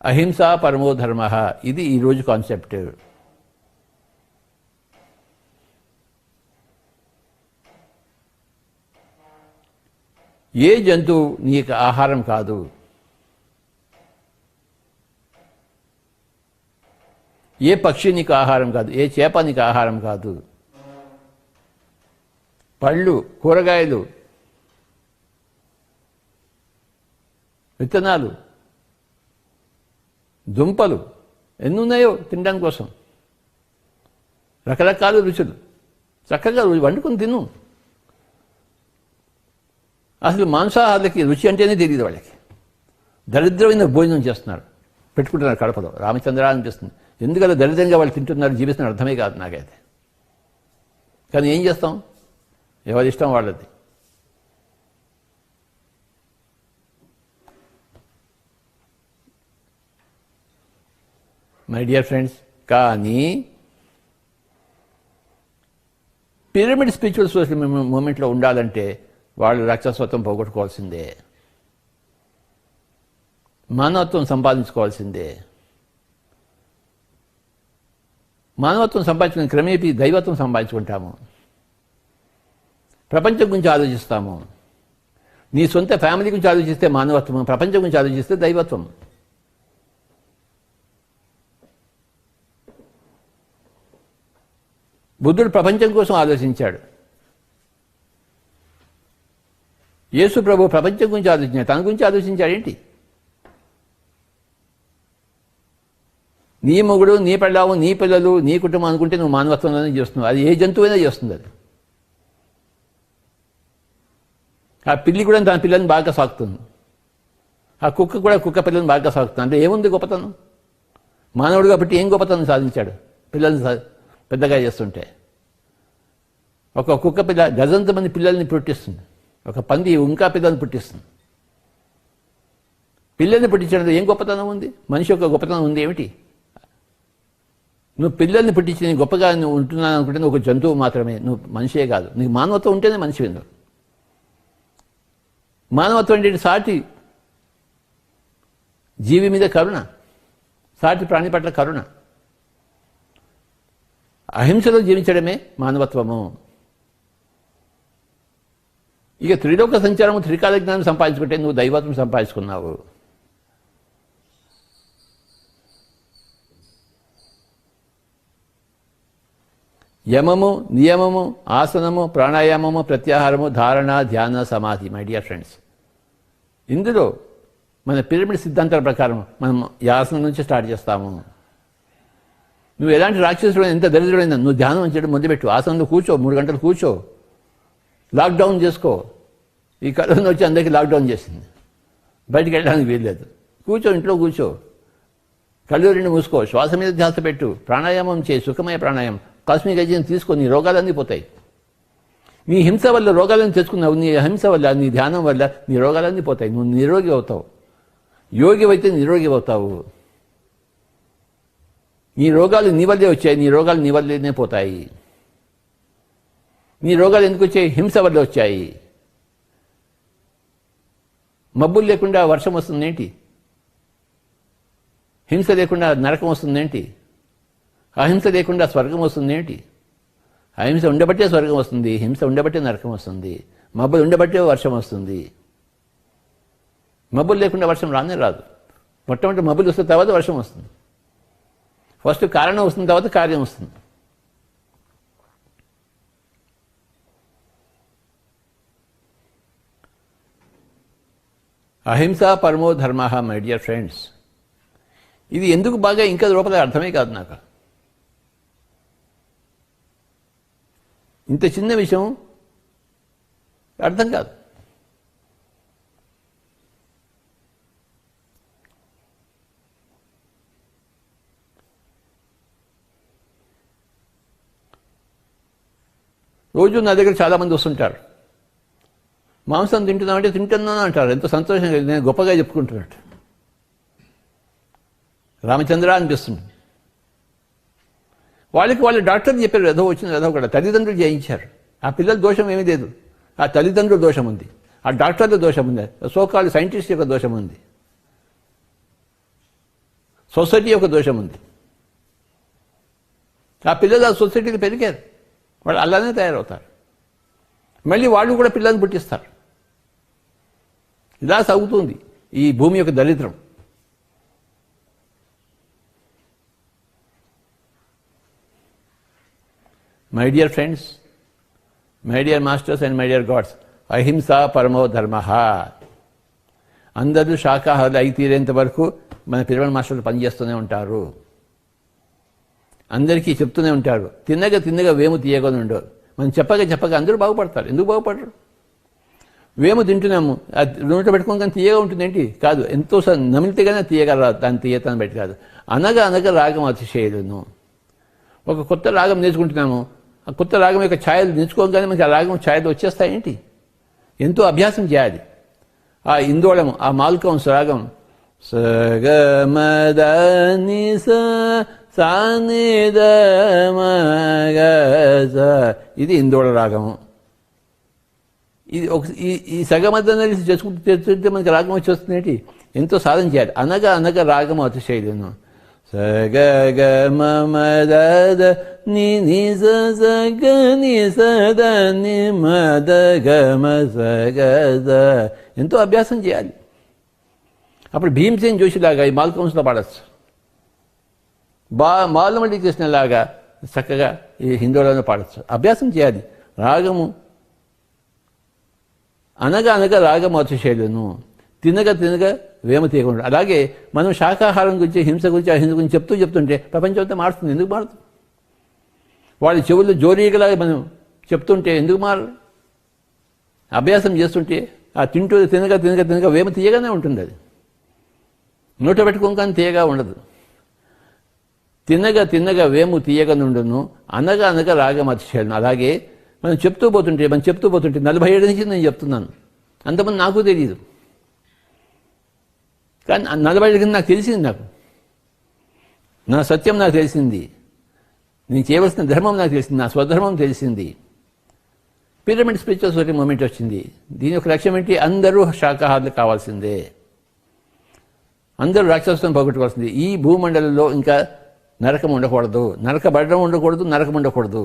అహింస పరమో ధర్మ. ఇది ఈరోజు కాన్సెప్ట్. ఏ జంతువు నీకు ఆహారం కాదు. ఏ పక్షి నీకు ఆహారం కాదు. ఏ చేప నీకు ఆహారం కాదు. పళ్ళు, కూరగాయలు, విత్తనాలు, దుంపలు ఎన్ని ఉన్నాయో తినడం కోసం. రకరకాల రుచులు. చక్కగా వండుకొని తిను. అసలు మాంసాహారులకి రుచి అంటేనే తెలియదు. వాళ్ళకి దరిద్రమైన భోజనం చేస్తున్నారు, పెట్టుకుంటున్నారు కడపలో. రామచంద్ర అనిపిస్తుంది. ఎందుకలా దరిద్రంగా వాళ్ళు తింటున్నారు, జీవిస్తున్నారు అర్థమే కాదు నాకైతే. కానీ ఏం చేస్తాం? ఎవరి ఇష్టం వాళ్ళది. మై డియర్ ఫ్రెండ్స్, కానీ పిరమిడ్ స్పిరిచువల్ సోషల్ మూమెంట్లో ఉండాలంటే వాళ్ళు రాక్షసత్వం పోగొట్టుకోవాల్సిందే, మానవత్వం సంపాదించుకోవాల్సిందే. మానవత్వం సంపాదించుకుని క్రమేపీ దైవత్వం సంపాదించుకుంటాము. ప్రపంచం గురించి ఆలోచిస్తాము. నీ సొంత ఫ్యామిలీ గురించి ఆలోచిస్తే మానవత్వం, ప్రపంచం గురించి ఆలోచిస్తే దైవత్వం. బుద్ధుడు ప్రపంచం కోసం ఆలోచించాడు. యేసు ప్రభు ప్రపంచం గురించి ఆలోచించాడు, తన గురించి ఆలోచించాడేంటి? నీ మొగుడు, నీ పెళ్ళాము, నీ పిల్లలు, నీ కుటుంబం అనుకుంటే నువ్వు మానవత్వంలోనే చేస్తున్నావు. అది ఏ జంతువైనా చేస్తుంది. అది ఆ పిల్లి కూడా తన పిల్లల్ని బాగా సాకుతుంది. ఆ కుక్క కూడా కుక్క పిల్లల్ని బాగా సాకుతుంది. అంటే ఏముంది గొప్పతనం? మానవుడు కాబట్టి ఏం గొప్పతనం సాధించాడు పిల్లల్ని పెద్దగా చేస్తుంటే? ఒక కుక్క పిల్ల డజంత మంది పిల్లల్ని పుట్టిస్తుంది. ఒక పంది ఇంకా పిల్లల్ని పుట్టిస్తుంది. పిల్లల్ని పుట్టించడం ఏం గొప్పతనం ఉంది? మనిషి యొక్క గొప్పతనం ఉంది ఏమిటి? నువ్వు పిల్లల్ని పుట్టించి నీ గొప్పగా నువ్వు ఉంటున్నాను అనుకుంటే నువ్వు ఒక జంతువు మాత్రమే, నువ్వు మనిషే కాదు. నీకు మానవత్వం ఉంటేనే మనిషి. నువ్వు మానవత్వం అంటే సాటి జీవి మీద కరుణ, సాటి ప్రాణి పట్ల కరుణ, అహింసలో జీవించడమే మానవత్వము. ఇక త్రిలోక సంచారము, త్రికాల జ్ఞానం సంపాదించుకుంటే నువ్వు దైవత్వం సంపాదించుకున్నావు. యమము, నియమము, ఆసనము, ప్రాణాయామము, ప్రత్యాహారము, ధారణ, ధ్యాన, సమాధి. మై డియర్ ఫ్రెండ్స్, ఇందులో మన పిరమిడ్ సిద్ధాంతాల ప్రకారం మనం ఈ ఆసనం నుంచి స్టార్ట్ చేస్తాము. నువ్వు ఎలాంటి రాక్షసుడు, ఎంత దరిద్రుడైనా నువ్వు ధ్యానం చేయడం మొదలుపెట్టు. ఆసనంలో కూర్చో, 3 గంటలు కూర్చో, లాక్డౌన్ చేసుకో. ఈ కరోనా వచ్చి అందరికీ లాక్డౌన్ చేసింది, బయటికి వెళ్ళడానికి వీల్లేదు. కూర్చో, ఇంట్లో కూర్చో, కళ్ళు 2 మూసుకో, శ్వాస మీద ధ్యాస పెట్టు, ప్రాణాయామం చేయి, సుఖమయ ప్రాణాయామం. కాస్మిక్ ఎనర్జీని తీసుకో, నీ రోగాలన్నీ పోతాయి. నీ హింస వల్ల రోగాలను తెచ్చుకున్నావు, నీ హింస వల్ల, నీ ధ్యానం వల్ల నీ రోగాలన్నీ పోతాయి. నువ్వు నిరోగి అవుతావు. యోగి అయితే నిరోగి అవుతావు. నీ రోగాలు నీ వల్లే వచ్చాయి, నీ రోగాలు నీ వల్లేనే పోతాయి. నీ రోగాలు ఎందుకు వచ్చాయి? హింస వల్ల వచ్చాయి. మబ్బులు లేకుండా వర్షం వస్తుందేంటి? హింస లేకుండా నరకం వస్తుందేంటి? అహింస లేకుండా స్వర్గం వస్తుందేంటి? అహింస ఉండబట్టే స్వర్గం వస్తుంది, హింస ఉండబట్టే నరకం వస్తుంది, మబ్బులు ఉండబట్టే వర్షం వస్తుంది. మబ్బులు లేకుండా వర్షం రానే రాదు. మొట్టమొదటి మబ్బులు వస్తున్న తర్వాత వర్షం వస్తుంది. ఫస్ట్ కారణం వస్తుంది, తర్వాత కార్యం వస్తుంది. అహింస పరమో ధర్మ. మై డియర్ ఫ్రెండ్స్, ఇది ఎందుకు బాగా ఇంకా లోపల అర్థమే కాదు నాకు. ఇంత చిన్న విషయం అర్థం కాదు. రోజు నా దగ్గర చాలామంది వస్తుంటారు. మాంసం తింటున్నామంటే తింటున్నాను అంటారు. ఎంతో సంతోషంగా, నేను గొప్పగా చెప్పుకుంటున్నట్టు. రామచంద్ర అనిపిస్తుంది. వాళ్ళ డాక్టర్లు చెప్పారు, ఏదో వచ్చింది ఏదో కూడా తల్లిదండ్రులు చేయించారు. ఆ పిల్లల దోషం ఏమీ లేదు, ఆ తల్లిదండ్రుల దోషం ఉంది, ఆ డాక్టర్ల దోషం ఉంది, సోకాల్ సైంటిస్ట్ యొక్క దోషం ఉంది, సొసైటీ యొక్క దోషం ఉంది. ఆ పిల్లలు ఆ సొసైటీకి పెరిగారు, వాళ్ళు అలానే తయారవుతారు. మళ్ళీ వాళ్ళు కూడా పిల్లల్ని పుట్టిస్తారు. ఇలా సాగుతుంది ఈ భూమి యొక్క దరిద్రం. My dear friends, my dear masters and my dear God's, అహింస పరమో ధర్మ. అందరూ శాకాహారులు అయి తీరేంత వరకు మన పిరమిడ్ మాస్టర్లు పనిచేస్తూనే ఉంటారు. అందరికీ చెప్తూనే ఉంటారు, తిన్నగా వేము తీయగానే ఉండవు. మనం చెప్పగా అందరూ బాగుపడతారు. ఎందుకు బాగుపడరు? వేము తింటున్నాము, నోట పెట్టుకోని కానీ తీయగా ఉంటుంది ఏంటి? కాదు, ఎంతో నమిలితేగానే తీయగల, దాన్ని తీయతాన్ని బట్టి కాదు. అనగా రాగం అతిశయలును. ఒక కొత్త రాగం నేర్చుకుంటున్నాము, ఆ కొత్త రాగం యొక్క ఛాయలు నేర్చుకోగానే మనకి ఆ రాగం ఛాయలు వచ్చేస్తాయేంటి? ఎంతో అభ్యాసం చేయాలి. ఆ ఇందోళం, ఆ మాల్కౌన్స్ రాగం సగమదని ఇది ఇందోళ రాగము. ఇది ఈ సగమదని చేసుకుంటే మనకి రాగం వచ్చేస్తుంది ఏంటి? ఎంతో సాధన చేయాలి. అనగా రాగము అతిశయలును. సగమద ని సగ ని సద ని మద గమ సగద. ఎంతో అభ్యాసం చేయాలి. అప్పుడు భీమసేన్ జోషిలాగా ఈ మాల్కౌన్స్లో పాడచ్చు, బాలమల్లి కృష్ణలాగా చక్కగా ఈ హిందీలోనే పాడచ్చు. అభ్యాసం చేయాలి. రాగము అనగా అనగా రాగము అతిశైలును, తినగా తినగా వేమ తీయకుండా. అలాగే మనం శాకాహారం గురించి, హింస గురించి, అహింస గురించి చెప్తుంటే ప్రపంచం అంతా మారుతుంది. ఎందుకు మారుతుంది? వాళ్ళ చెవుల్లో జోరీగలాగా మనం చెప్తుంటే ఎందుకు మారదు? అభ్యాసం చేస్తుంటే ఆ తింటూ తినగా తినగా తినగా వేమ తీయగానే ఉంటుంది. అది నోట పెట్టుకోగానే తీయగా ఉండదు. తిన్నగా తిన్నగా వేము తీయగా నుండును, అనగా అనగా రాగం అతిశయను. అలాగే మనం చెప్తూ పోతుంటే 47 నుంచి నేను చెప్తున్నాను. అంతమంది నాకు తెలియదు, కానీ 47 కింద నాకు తెలిసింది. నా సత్యం నాకు తెలిసింది, నేను చేయవలసిన ధర్మం నాకు తెలిసింది, నా స్వధర్మం తెలిసింది. పిరమిడ్ స్పిరిచువల్ సొసైటీ మూమెంట్ వచ్చింది. దీని యొక్క లక్ష్యం ఏంటి? అందరూ శాకాహారులు కావాల్సిందే, అందరూ రాక్షసత్వం పోగొట్టుకోవాల్సింది. ఈ భూమండలంలో ఇంకా నరకం ఉండకూడదు, నరకబడడం ఉండకూడదు, నరకం ఉండకూడదు.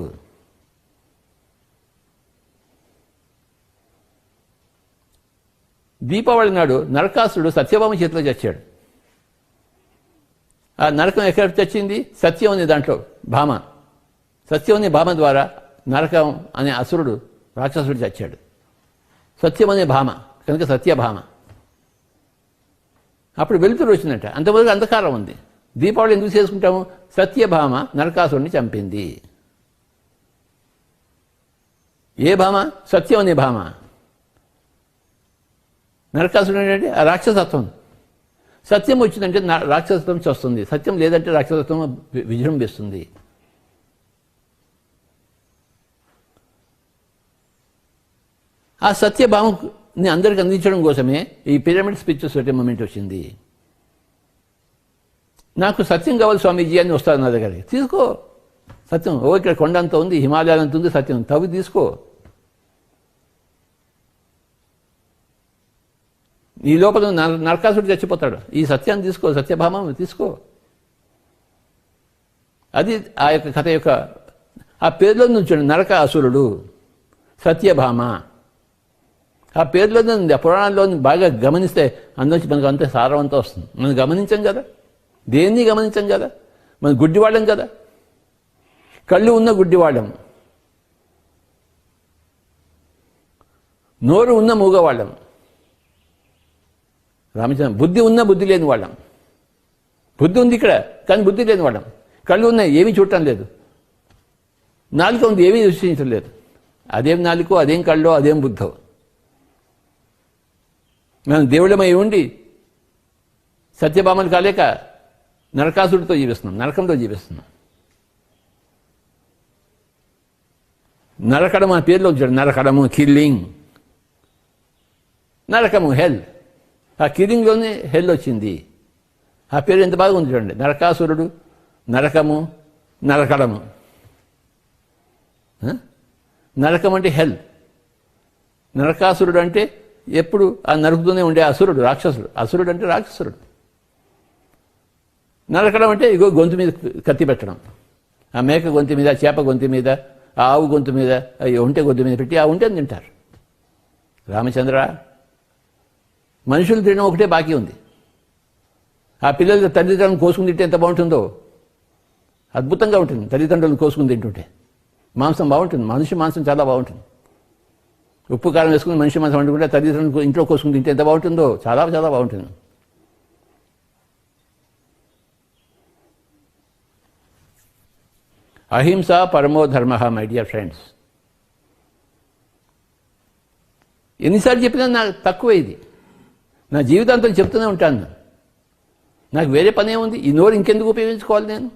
దీపావళి నాడు నరకాసురుడు సత్యభామ చేతిలో చచ్చాడు. ఆ నరకం ఎక్కడ చచ్చింది? సత్యం అనే దాంట్లో భామ, సత్యం అనే భామ ద్వారా నరకం అనే అసురుడు, రాక్షసుడు చచ్చాడు. సత్యం అనే భామ కనుక సత్యభామ. అప్పుడు వెలుతురు వచ్చిందట. అంతవరకు అంధకారం ఉంది. దీపావళి ఎందుకు చేసుకుంటాము? సత్యభామ నరకాసురుడిని చంపింది. ఏ భామ? సత్యం అనే భామ. నరకాసురుడు ఏంటంటే ఆ రాక్షసత్వం. సత్యం వచ్చిందంటే రాక్షసత్వం వస్తుంది, సత్యం లేదంటే రాక్షసత్వం విజృంభిస్తుంది. ఆ సత్యభామని అందరికి అందించడం కోసమే ఈ పిరమిడ్ స్పిరిచువల్ సొసైటీ మూమెంట్ వచ్చింది. నాకు సత్యం కావాలి స్వామీజీ అని వస్తారు నా దగ్గరికి. తీసుకో సత్యం. ఇక్కడ కొండ అంత ఉంది, హిమాలయాలు అంత ఉంది, సత్యం తవ్వి తీసుకో. ఈ లోపల నరకాసుడు చచ్చిపోతాడు. ఈ సత్యాన్ని తీసుకో, సత్యభామ తీసుకో. అది ఆ యొక్క కథ యొక్క ఆ పేరులో నుంచి నరక అసురుడు, సత్యభామ. ఆ పేరులోనే ఉంది. ఆ పురాణాల్లో బాగా గమనిస్తే అందులోంచి మనకు అంతే సారం అంతా వస్తుంది. మనం గమనించాం కదా, దేన్ని గమనించాం కదా, మనం గుడ్డివాళ్ళం కదా, కళ్ళు ఉన్న గుడ్డివాళ్ళం, నోరు ఉన్న మూగవాళ్ళం. రామచంద్ర బుద్ధి ఉన్న బుద్ధి లేని వాళ్ళం. బుద్ధి ఉంది ఇక్కడ, కానీ బుద్ధి లేని వాళ్ళం. కళ్ళు ఉన్నాయి, ఏమీ చూడటం లేదు. నాలుక ఉంది, ఏమీ దృష్టించడం లేదు. అదేం నాలుకో, అదేం కళ్ళో, అదేం బుద్ధో. మనం దేవుళ్ళమై ఉండి సత్యభామలు కాలేక నరకాసుడితో జీవిస్తున్నాం, నరకంలో జీవిస్తున్నాం. నరకడం ఆ పేరులో వచ్చాడు. నరకడము, కిల్లింగ్. నరకము హెల్. ఆ కిల్లింగ్లోనే హెల్ వచ్చింది. ఆ పేరు ఎంత బాగా ఉంది చూడండి. నరకాసురుడు, నరకము, నరకడము. నరకం అంటే హెల్. నరకాసురుడు అంటే ఎప్పుడు ఆ నరుకుతూనే ఉండే అసురుడు, రాక్షసుడు. అసురుడు అంటే రాక్షసురుడు. నరకడం అంటే ఇగో గొంతు మీద కత్తి పెట్టడం. ఆ మేక గొంతు మీద, చేప గొంతు మీద, ఆ ఆవు గొంతు మీద, ఒంటె గొంతు మీద పెట్టి ఆ ఒంటెని తింటారు. రామచంద్ర, మనుషులు తినడం ఒకటే బాకీ ఉంది. ఆ పిల్లలు తల్లిదండ్రులను కోసుకుని తింటే ఎంత బాగుంటుందో, అద్భుతంగా ఉంటుంది. తల్లిదండ్రులను కోసుకుని తింటుంటే మాంసం బాగుంటుంది. మనిషి మాంసం చాలా బాగుంటుంది. ఉప్పు కారం వేసుకుని మనిషి మాంసం వండుకుంటే తల్లిదండ్రులు ఇంట్లో కోసుకుని తింటే ఎంత బాగుంటుందో, చాలా చాలా బాగుంటుంది. అహింస పరమో ధర్మ, మై డియర్ ఫ్రెండ్స్. ఎన్నిసార్లు చెప్పినా నాకు తక్కువ ఇది. నా జీవితాంతం చెప్తూనే ఉంటాను. నాకు వేరే పని ఏముంది? ఈ నోరు ఇంకెందుకు ఉపయోగించుకోవాలి నేను?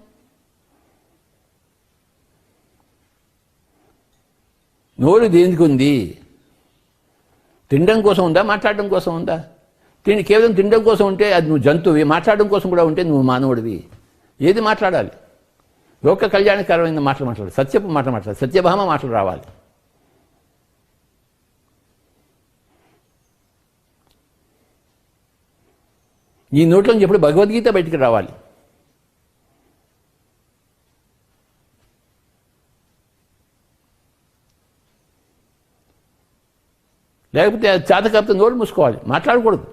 నోరు దేనికి ఉంది? తినడం కోసం ఉందా, మాట్లాడడం కోసం ఉందా? కేవలం తినడం కోసం ఉంటే అది నువ్వు జంతువువి, మాట్లాడడం కోసం కూడా ఉంటే నువ్వు మానవుడివి. ఏది మాట్లాడాలి? లోక కళ్యాణకరమైన మాటలు మాట్లాడాలి, సత్యపు మాటలు మాట్లాడాలి, సత్యభామ మాటలు రావాలి. ఈ నోట్లోంచి ఎప్పుడు భగవద్గీత బయటికి రావాలి. లేకపోతే చేత కాకపోతే నోరు మూసుకోవాలి, మాట్లాడకూడదు.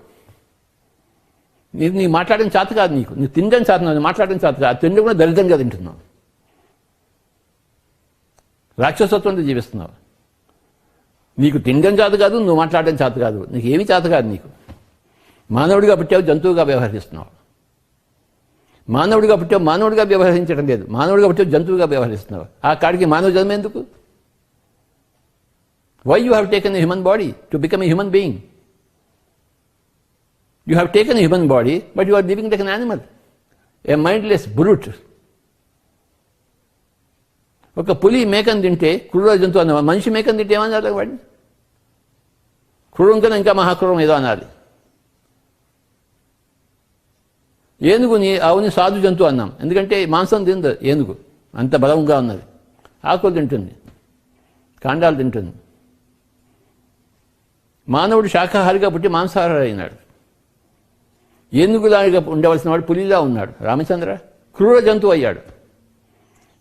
నీ మాట్లాడడం చేత కాదు, నీకు తినడం చేత, మాట్లాడడం చేత కాదు. తిండి కూడా దరిద్రంగా తింటున్నావు. రాక్షసత్వంతో జీవిస్తున్నావు. నీకు తినడం చేత కాదు, నువ్వు మాట్లాడడం చేత కాదు, నీకు ఏమీ చేత కాదు. నీకు మానవుడిగా పుట్టావు, జంతువుగా వ్యవహరిస్తున్నావు. మానవుడిగా పుట్టావు, మానవుడిగా వ్యవహరించడం లేదు. మానవుడిగా పుట్టావు, జంతువుగా వ్యవహరిస్తున్నావు. ఆ కాడికి మానవ జన్మ ఎందుకు? Why you have taken a human body to become a human being? You have taken a human body but you are living like an animal, a mindless brute. ఒక పులి మేకను తింటే క్రూర జంతువు అన్న, మనిషి మేకను తింటే ఏమన్నారు వాడిని? క్రూరం కన్నా ఇంకా మహాక్రూరం ఏదో అనాలి. ఏనుగుని ఆవుని సాధు జంతువు అన్నాం, ఎందుకంటే మాంసం తింది ఏనుగు, అంత బలంగా ఉన్నది. ఆకులు తింటుంది, కాండాలు తింటుంది. మానవుడు శాకాహారిగా పుట్టి మాంసాహారి అయినాడు. ఏనుగులాగా ఉండవలసిన వాడు పులిలా ఉన్నాడు. రామచంద్ర క్రూర జంతువు అయ్యాడు.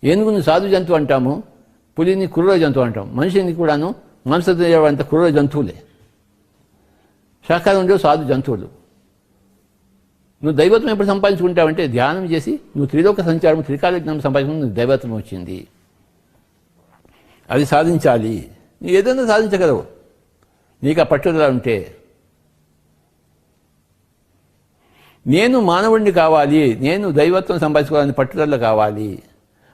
ఏనుగుని సాధు జంతువు అంటాము, పులిని క్రూర జంతువు అంటాం. మనిషిని కూడాను మాంసం తినేవాడంత క్రూర జంతువులే. శాకాహారం ఉండేవి సాధు జంతువులు. నువ్వు దైవత్వం ఎప్పుడు సంపాదించుకుంటావంటే ధ్యానం చేసి నువ్వు త్రిలోక సంచారం, త్రికాల జ్ఞానం సంపాదించుకుని నువ్వు దైవత్వం వచ్చింది. అది సాధించాలి. నువ్వు ఏదైనా సాధించగలవు నీకు ఆ పట్టుదల ఉంటే. నేను మానవుడిని కావాలి, నేను దైవత్వం సంపాదించుకోవాలని పట్టుదల కావాలి.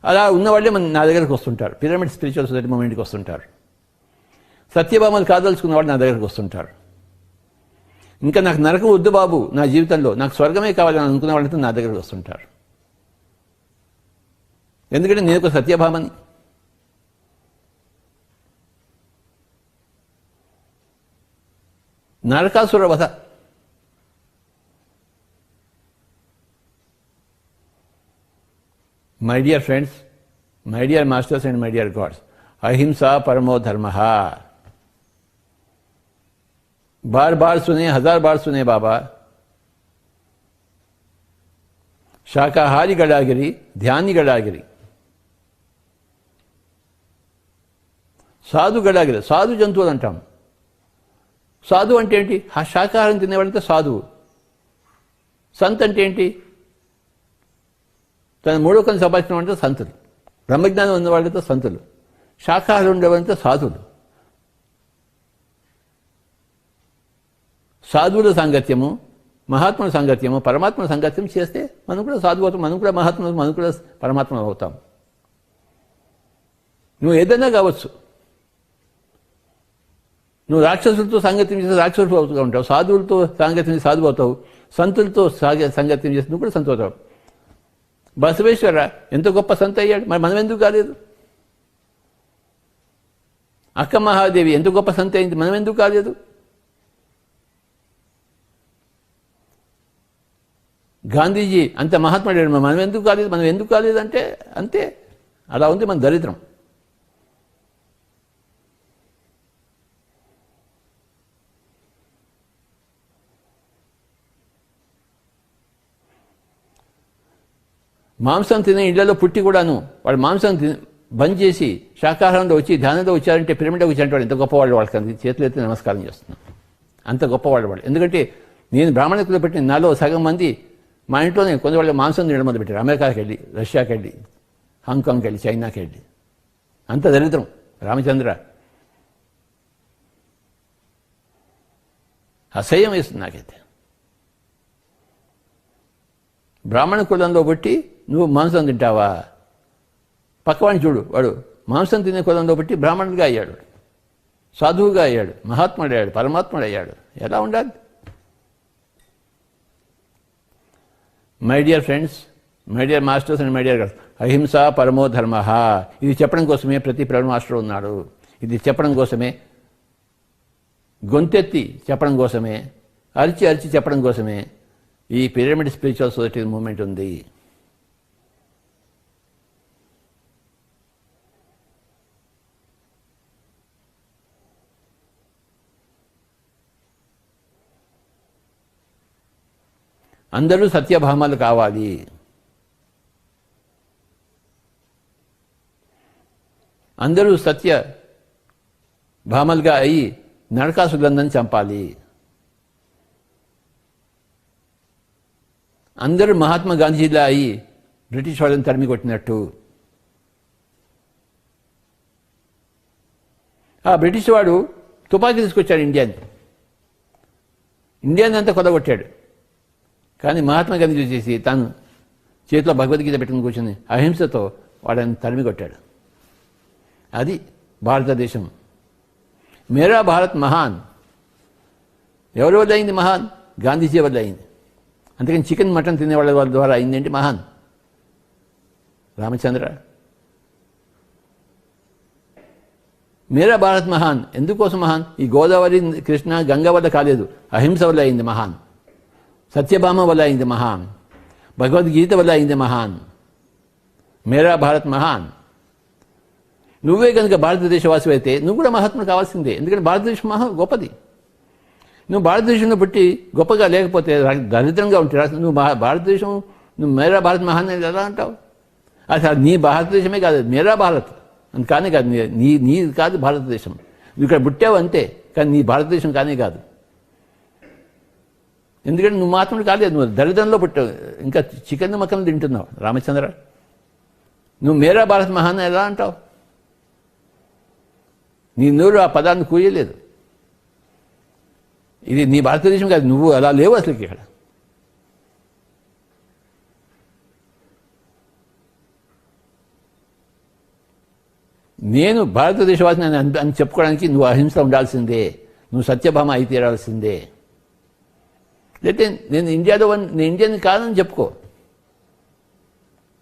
అలా ఉన్నవాళ్ళే నా దగ్గరికి వస్తుంటారు. పిరమిడ్ స్పిరిచువల్ సొసైటీ మూమెంట్కి వస్తుంటారు. సత్యభామలు కాదలుచుకున్న వాళ్ళు నా దగ్గరికి వస్తుంటారు. ఇంకా నాకు నరకం వద్దు బాబు నా జీవితంలో, నాకు స్వర్గమే కావాలని అనుకున్న వాళ్ళతో నా దగ్గరికి వస్తుంటారు. ఎందుకంటే నేను ఒక సత్యభామని. నరకాసుర వధ, my dear friends, my dear masters and my dear God's, అహింసా పరమో ధర్మ. बार बार सुने, 1000 बार सुने बाबा. शाकाहारी गडागिरी, ध्यानी गडागिरी, సాధు గడాగిరి. సాధు జంతువులు అంటాం. సాధు అంటే ఏంటి? ఆ శాకాహారం తినేవాళ్ళంటే సాధువు. సంత్ అంటే ఏంటి? తన మూడో కన్ను సంపాదించిన వాళ్ళంటే సంతులు. బ్రహ్మజ్ఞానం ఉన్న వాళ్ళతో సంతులు. శాకాహారం ఉండేవాళ్ళంటే సాధువులు. సాధువుల సాంగత్యము, మహాత్ముల సాంగత్యము, పరమాత్మ సాంగత్యం చేస్తే మనం కూడా సాధువు అవుతాం, మనం కూడా మహాత్ములు, మనం కూడా పరమాత్మ అవుతాం. నువ్వు ఏదైనా కావచ్చు. నువ్వు రాక్షసులతో సాంగత్యం చేస్తే రాక్షసులు అవుతూ ఉంటావు, సాధువులతో సాంగత్యం చేసి సాధువు అవుతావు, సంతులతో సంగత్యం చేసి నువ్వు కూడా సంతు అవుతావు. బసవేశ్వర ఎంత గొప్ప సంత అయ్యాడు, మరి మనం ఎందుకు కాలేదు? అక్క మహాదేవి ఎంత గొప్ప సంత అయింది, మనం ఎందుకు కాలేదు? గాంధీజీ అంత మహాత్ముడు, మనం ఎందుకు కాలేదు? మనం ఎందుకు కాలేదంటే అంతే, అలా ఉంది మన దరిద్రం. మాంసం తినే ఇళ్లలో పుట్టి కూడాను వాడు మాంసం బంద్ చేసి శాకాహారంలో వచ్చి ధ్యానంలో వచ్చారంటే పిరమిడ్కి వచ్చారంటే వాడు ఎంత గొప్పవాళ్ళు, వాళ్ళకి అంది చేతులు ఎత్తి నమస్కారం చేస్తున్నాం. అంత గొప్పవాళ్ళు వాళ్ళు. ఎందుకంటే నేను బ్రాహ్మణకులు పెట్టిన నాలో సగం మంది మా ఇంట్లోనే కొంతవాళ్ళు మాంసం తినడం మొదలుపెట్టారు. అమెరికాకి వెళ్ళి, రష్యాకి వెళ్ళి, హాంకాంగ్కి వెళ్ళి, చైనాకి వెళ్ళి. అంత దరిద్రం రామచంద్ర. అసహ్యం వేస్తుంది నాకైతే. బ్రాహ్మణ కులంలో పుట్టి నువ్వు మాంసం తింటావా? పక్కవాడిని చూడు, వాడు మాంసం తినే కులంలో పుట్టి బ్రాహ్మణుడిగా అయ్యాడు, సాధువుగా అయ్యాడు, మహాత్ముడు అయ్యాడు, పరమాత్ముడు అయ్యాడు. ఎలా ఉండాలి? My dear friends, my dear masters and my dear girls, అహింస పరమో ధర్మ. ఇది చెప్పడం కోసమే ప్రతి ప్రేమ మాస్టర్ ఉన్నాడు. ఇది చెప్పడం కోసమే, గొంతెత్తి చెప్పడం కోసమే, అరిచి అరిచి చెప్పడం కోసమే ఈ పిరమిడ్ స్పిరిచువల్ సొసైటీ మూవ్మెంట్ ఉంది. అందరూ సత్యభామాలు కావాలి. అందరూ సత్య భామలుగా అయి నరకాసురులందరినీ చంపాలి. అందరూ మహాత్మా గాంధీలా అయి బ్రిటిష్ వాళ్ళని తరిమి కొట్టినట్టు. ఆ బ్రిటిష్ వాడు తుపాకీ తీసుకొచ్చాడు ఇండియాని అంతా కొలగొట్టాడు. కానీ మహాత్మా గాంధీ చూసేసి తాను చేతిలో భగవద్గీత పెట్టుకుని కూర్చుని అహింసతో వాడని తరిమి కొట్టాడు. అది భారతదేశం. మేరా భారత్ మహాన్. ఎవరి వల్ల అయింది మహాన్? గాంధీజీ వల్ల అయింది. అందుకని చికెన్ మటన్ తినేవాళ్ళ వాళ్ళ ద్వారా అయిందేంటి మహాన్? రామచంద్ర. మేరా భారత్ మహాన్. ఎందుకోసం మహాన్? ఈ గోదావరి, కృష్ణ, గంగ వల్ల కాలేదు, అహింస వల్ల అయింది మహాన్. సత్యభామ వల్ల అయింది మహాన్. భగవద్గీత వల్ల అయింది మహాన్. మేరా భారత్ మహాన్. నువ్వే కనుక భారతదేశవాసి అయితే నువ్వు కూడా మహాత్ముడు కావాల్సిందే. ఎందుకంటే భారతదేశం గొప్పది. నువ్వు భారతదేశంలో పుట్టి గొప్పగా లేకపోతే దరిద్రంగా ఉంటే నువ్వు భారతదేశం, నువ్వు మేరా భారత్ మహాన్ అని ఎలా అంటావు? అసలు నీ భారతదేశమే కాదు, మేరా భారత్ అని కానే కాదు. నీ కాదు భారతదేశం. నువ్వు ఇక్కడ పుట్టావు అంతే, కానీ నీ భారతదేశం కానే కాదు. ఎందుకంటే నువ్వు మహాత్ముడు కాలేదు, నువ్వు దరిద్రంలో పుట్టావు, ఇంకా చికెన్ మక్కలు తింటున్నావు. రామచంద్ర, నువ్వు మేరా భారత్ మహాన్ ఎలా అంటావు? నీ నోరు ఆ పదాన్ని కూయలేదు. ఇది నీ భారతదేశం కాదు, నువ్వు అలా లేవు అసలు ఇక్కడ. నేను భారతదేశవాసిని అని చెప్పుకోవడానికి నువ్వు అహింస ఉండాల్సిందే, నువ్వు సత్యభామ అయి తీరాల్సిందే. లేకపోతే నేను ఇండియన్ కాదని చెప్పుకో,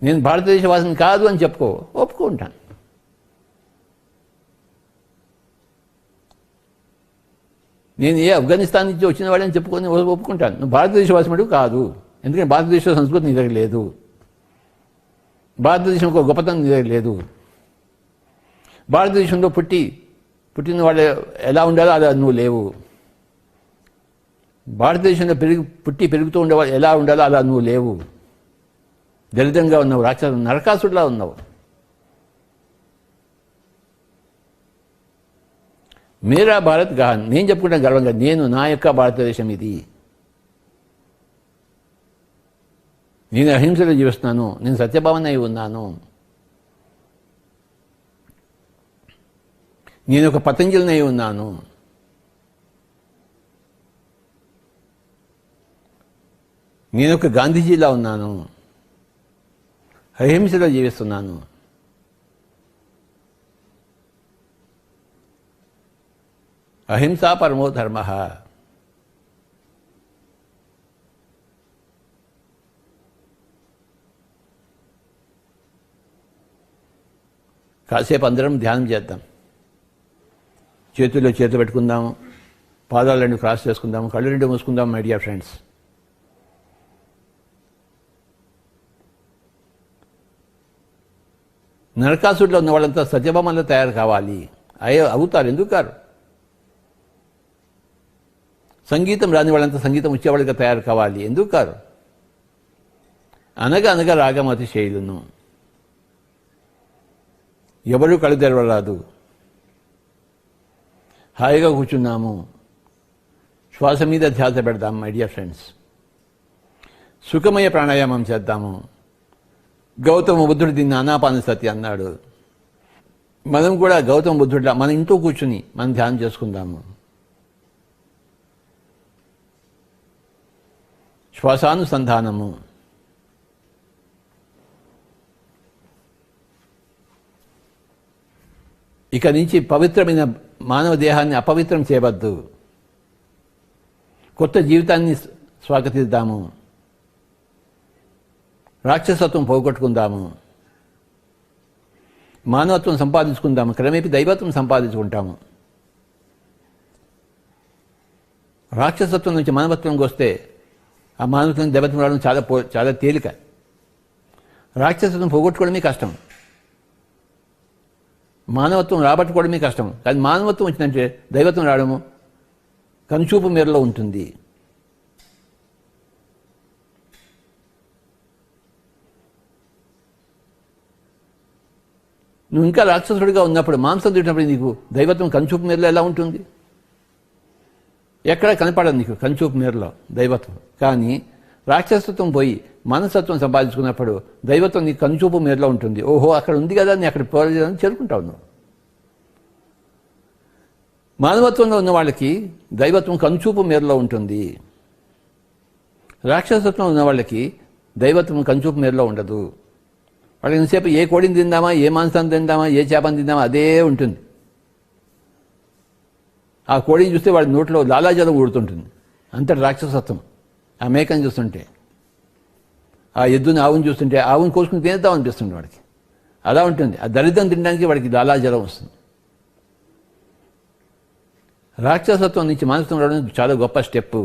నేను భారతదేశవాసిని కాదు అని చెప్పుకో, ఒప్పుకుంటాను. నేను ఆఫ్ఘనిస్తాన్ నుంచి వచ్చిన వాడని చెప్పుకొని ఒప్పుకుంటాను. నువ్వు భారతదేశవాసినుడు కాదు, ఎందుకంటే భారతదేశ సంస్కృతి నీ దగ్గర లేదు, భారతదేశం ఒక గొప్పతనం నీ దగ్గర లేదు. భారతదేశంలో పుట్టిన వాళ్ళు ఎలా ఉండాలో అలా నువ్వు లేవు. భారతదేశంలో పెరుగుతూ ఉండేవాళ్ళు ఎలా ఉండాలో అలా నువ్వు లేవు. దరిద్రంగా ఉన్నావు, నరకాసుడిలా ఉన్నావు. మేరా భారత్ గహాన్. నేను చెప్పుకుంటాను గర్వంగా, నా యొక్క భారతదేశం ఇది. నేను అహింసలో జీవిస్తున్నాను, నేను సత్యభావన అయి ఉన్నాను, నేను ఒక పతంజలిని అయి ఉన్నాను, నేను ఒక గాంధీజీలా ఉన్నాను, అహింసలో జీవిస్తున్నాను. అహింసా పరమో ధర్మ. కాసేపు అందరం ధ్యానం చేద్దాం. చేతుల్లో చేతులు పెట్టుకుందాము, పాదాలు రెండు క్రాస్ చేసుకుందాము, కళ్ళు రెండు మూసుకుందాం. మై డియర్ ఫ్రెండ్స్, నరకాసుడిలో ఉన్న వాళ్ళంతా సత్యభామలో తయారు కావాలి. అవుతారు, ఎందుకు కారు? సంగీతం రాని వాళ్ళంతా సంగీతం వచ్చేవాళ్ళుగా తయారు కావాలి, ఎందుకు కారు? అనగా అనగా రాగమతి శైలును. ఎవరు కళ్ళు తెరవరాదు, హాయిగా కూర్చున్నాము, శ్వాస మీద ధ్యాస పెడదాం. మై డియర్ ఫ్రెండ్స్, సుఖమయ ప్రాణాయామం చేద్దాము. గౌతమ బుద్ధుడు దీన్ని ఆనాపానసతి అన్నాడు. మనం కూడా గౌతమ బుద్ధుడిలా మన ఇంట్లో కూర్చుని మనం ధ్యానం చేసుకుందాము. శ్వాసానుసంధానము. ఇక నుంచి పవిత్రమైన మానవ దేహాన్ని అపవిత్రం చేయవద్దు. కొత్త జీవితాన్ని స్వాగతిద్దాము. రాక్షసత్వం పోగొట్టుకుందాము, మానవత్వం సంపాదించుకుందాము, క్రమేపీ దైవత్వం సంపాదించుకుంటాము. రాక్షసత్వం నుంచి మానవత్వంకి వస్తే ఆ మానవత్వం దైవత్వం రావడం చాలా తేలిక. రాక్షసత్వం పోగొట్టుకోవడమే కష్టం, మానవత్వం రాబట్టుకోవడమే కష్టం. కానీ మానవత్వం వచ్చిందంటే దైవత్వం రావడము కనుచూపు మేరలో ఉంటుంది. నువ్వు ఇంకా రాక్షసుడిగా ఉన్నప్పుడు, మాంసం తింటున్నప్పుడు నీకు దైవత్వం కనుచూపు మేరలో ఎలా ఉంటుంది? ఎక్కడ కనపడదు నీకు కనుచూపు మేరలో దైవత్వం. కానీ రాక్షసత్వం పోయి మనస్తత్వం సంపాదించుకున్నప్పుడు దైవత్వం నీకు కనుచూపు మేరలో ఉంటుంది. ఓహో, అక్కడ ఉంది కదా, నీ అక్కడ పోలేదని చేరుకుంటావు నువ్వు. మానవత్వంలో ఉన్న వాళ్ళకి దైవత్వం కనుచూపు మేరలో ఉంటుంది. రాక్షసత్వం ఉన్న వాళ్ళకి దైవత్వం కనుచూపు మేరలో ఉండదు. వాళ్ళకి ఎంతసేపు ఏ కోడిని తిందామా, ఏ మాంసాన్ని తిందామా, ఏ చేపని తిందామా అదే ఉంటుంది. ఆ కోడిని చూస్తే వాడి నోట్లో లాలాజలం ఊడుతుంటుంది. అంతటి రాక్షసత్వం. ఆ మేకని చూస్తుంటే, ఆ ఎద్దుని ఆవుని చూస్తుంటే ఆవుని కోసుకుని తినేద్దాం అనిపిస్తుంది వాడికి. అలా ఉంటుంది. ఆ దరిద్రం తినడానికి వాడికి లాలాజలం వస్తుంది. రాక్షసత్వం నుంచి మానవత్వం రావడం చాలా గొప్ప స్టెప్,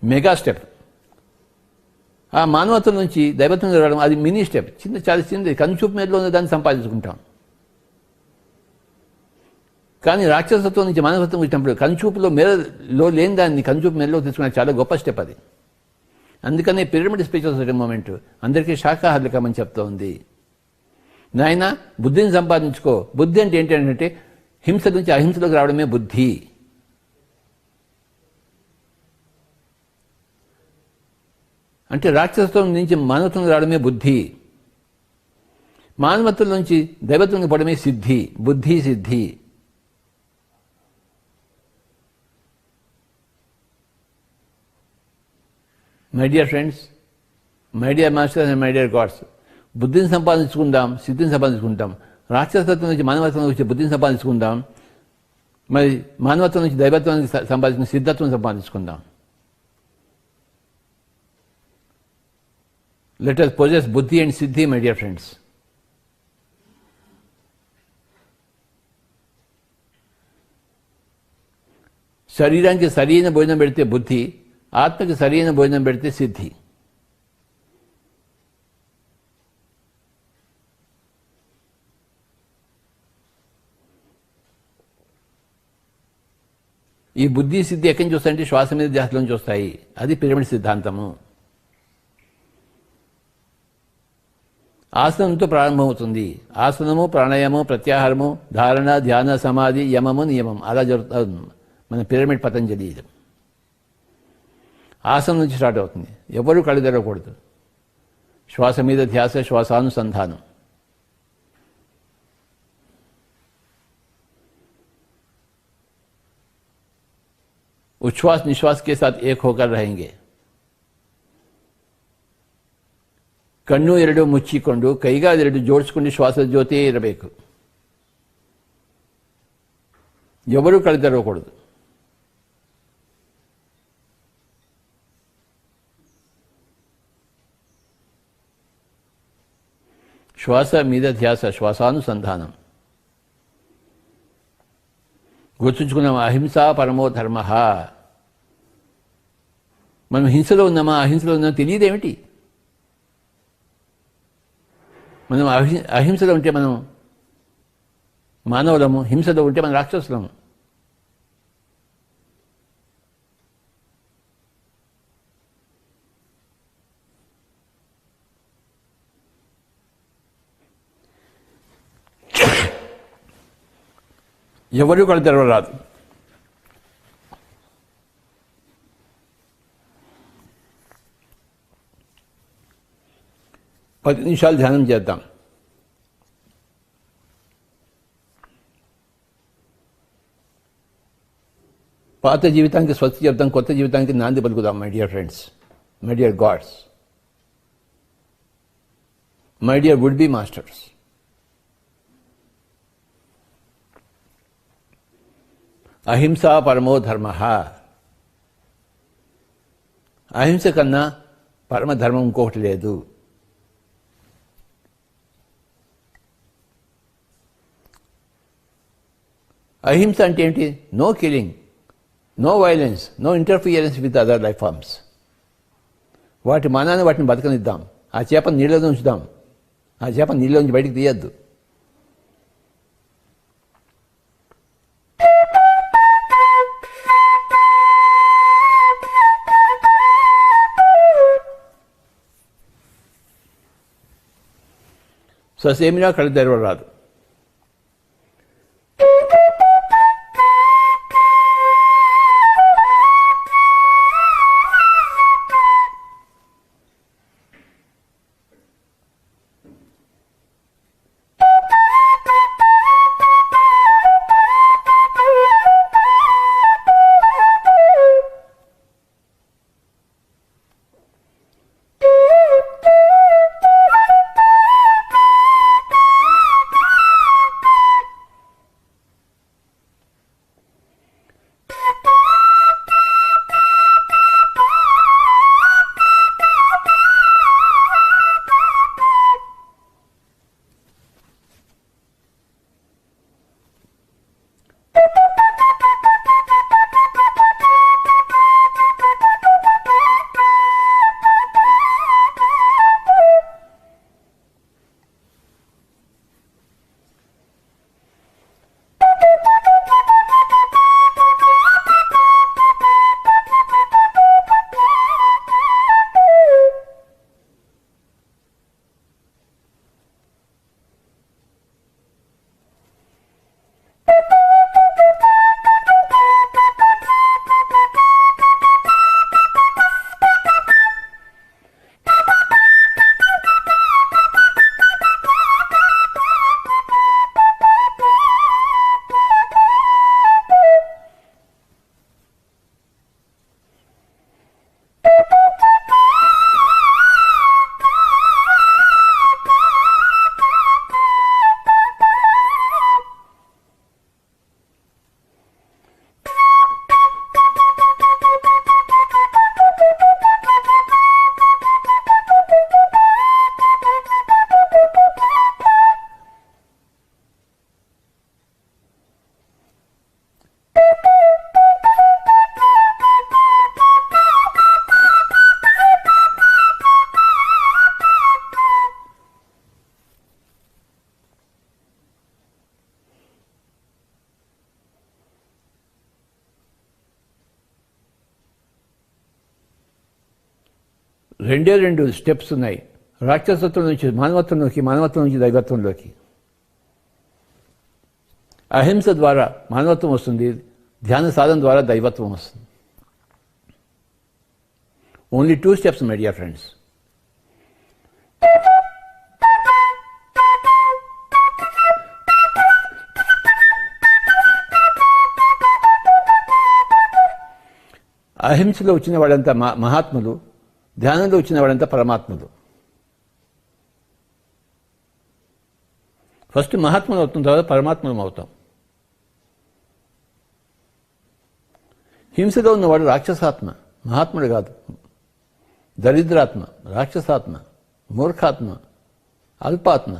మెగా స్టెప్. ఆ మానవత్వం నుంచి దైవత్వం రావడం అది మినీ స్టెప్, చాలా చిన్నది. కనుచూపు మేరలో ఉన్న దాన్ని సంపాదించుకుంటాం. కానీ రాక్షసత్వం నుంచి మానవత్వం వచ్చినప్పుడు కనుచూపులో మేరలో లేని దాన్ని కనుచూపు మేరలో తీసుకునే చాలా గొప్ప స్టెప్ అది. అందుకనే పిరమిడ్ స్పీచెస్ మూమెంట్ అందరికీ శాకాహారులకమని చెప్తా ఉంది. నాయన బుద్ధిని సంపాదించుకో. బుద్ధి అంటే ఏంటంటే హింస నుంచి అహింసలోకి రావడమే బుద్ధి. అంటే రాక్షసత్వం నుంచి మానవత్వం రావడమే బుద్ధి. మానవత్వం నుంచి దైవత్వం పడమే సిద్ధి. బుద్ధి సిద్ధి. My dear friends, my dear masters and my dear God's, బుద్ధిని సంపాదించుకుందాం, సిద్ధిని సంపాదించుకుంటాం. రాక్షసత్వం నుంచి మానవత్వం నుంచి బుద్ధిని సంపాదించుకుందాం. మరి మానవత్వం నుంచి దైవత్వాన్ని సంపాదించుకుని సిద్ధత్వం సంపాదించుకుందాం. లెట్ us possess బుద్ధి and Siddhi, my dear friends. శరీరానికి సరైన భోజనం పెడితే బుద్ధి, ఆత్మకి సరైన భోజనం పెడితే సిద్ధి. ఈ బుద్ధి సిద్ధి ఎక్కడి నుంచి వస్తాయంటే శ్వాస మీద ధ్యాసలో నుంచి వస్తాయి. అది పిరమిడ్ సిద్ధాంతము. ఆసనంతో ప్రారంభమవుతుంది. ఆసనము, ప్రాణాయామము, ప్రత్యాహారము, ధారణ, ధ్యాన, సమాధి, యమము, నియమం అలా జరుగుతుంది మన పిరమిడ్ పతంజలి. ఆసనం నుంచి స్టార్ట్ అవుతుంది. ఎవరు కళ్ళు తెరవకూడదు. శ్వాస మీద ధ్యాస, శ్వాసానుసంధానం. उच्छ्वास निश्वास के साथ एक होकर रहेंगे. ಕಣ್ಣು ಎರಡು ಮುಚ್ಚಿಕೊಂಡು ಕೈಗಾಲೆರಡು ಜೋಡಿಸಿಕೊಂಡು ಶ್ವಾಸದ ಜೊತೆ ಇರಬೇಕು. ఎవరు కళ్ళు తెరవకూడదు. శ్వాస మీద ధ్యాస, శ్వాసానుసంధానం. గుర్తుంచుకున్నాం, అహింస పరమో ధర్మ. మనం హింసలో ఉన్నామా అహింసలో ఉన్నామా తెలియదేమిటి? మనం అహింసలో ఉంటే మనం మానవులము, హింసలో ఉంటే మనం రాక్షసులము. ఎవరు కళ్ళు తెరవరాదు. 10 నిమిషాలు ధ్యానం చేద్దాం. పాత జీవితానికి స్వస్తి చెప్తాం, కొత్త జీవితానికి నాంది పలుకుదాం. My dear friends, my dear gods, my dear would be masters. అహింస పరమో ధర్మ. అహింస కన్నా పరమధర్మం ఇంకొకటి లేదు. అహింస అంటే ఏంటి? No killing, no violence, no interference with other life forms. వాటి మానాన్ని వాటిని బతకనిద్దాం. ఆ చేపను నీళ్ళలో ఉంచుదాం. ఆ చేప నీళ్ళ నుంచి బయటికి తీయద్దు. ససేమిరా కళ్ళు తెరవరాదు. రెండే రెండు స్టెప్స్ ఉన్నాయి, రాక్షసత్వం నుంచి మానవత్వంలోకి, మానవత్వం నుంచి దైవత్వంలోకి. అహింస ద్వారా మానవత్వం వస్తుంది, ధ్యాన సాధన ద్వారా దైవత్వం వస్తుంది. Only 2 steps, my dear friends. అహింసలో వచ్చిన వాడంతా మహాత్ములు, ధ్యానంలో వచ్చిన వాడంతా పరమాత్ములు. ఫస్ట్ మహాత్ములు అవుతున్న తర్వాత పరమాత్మలం అవుతాం. హింసలో ఉన్నవాడు రాక్షసాత్మ, మహాత్ముడు కాదు. దరిద్రాత్మ, రాక్షసాత్మ, మూర్ఖాత్మ, అల్పాత్మ.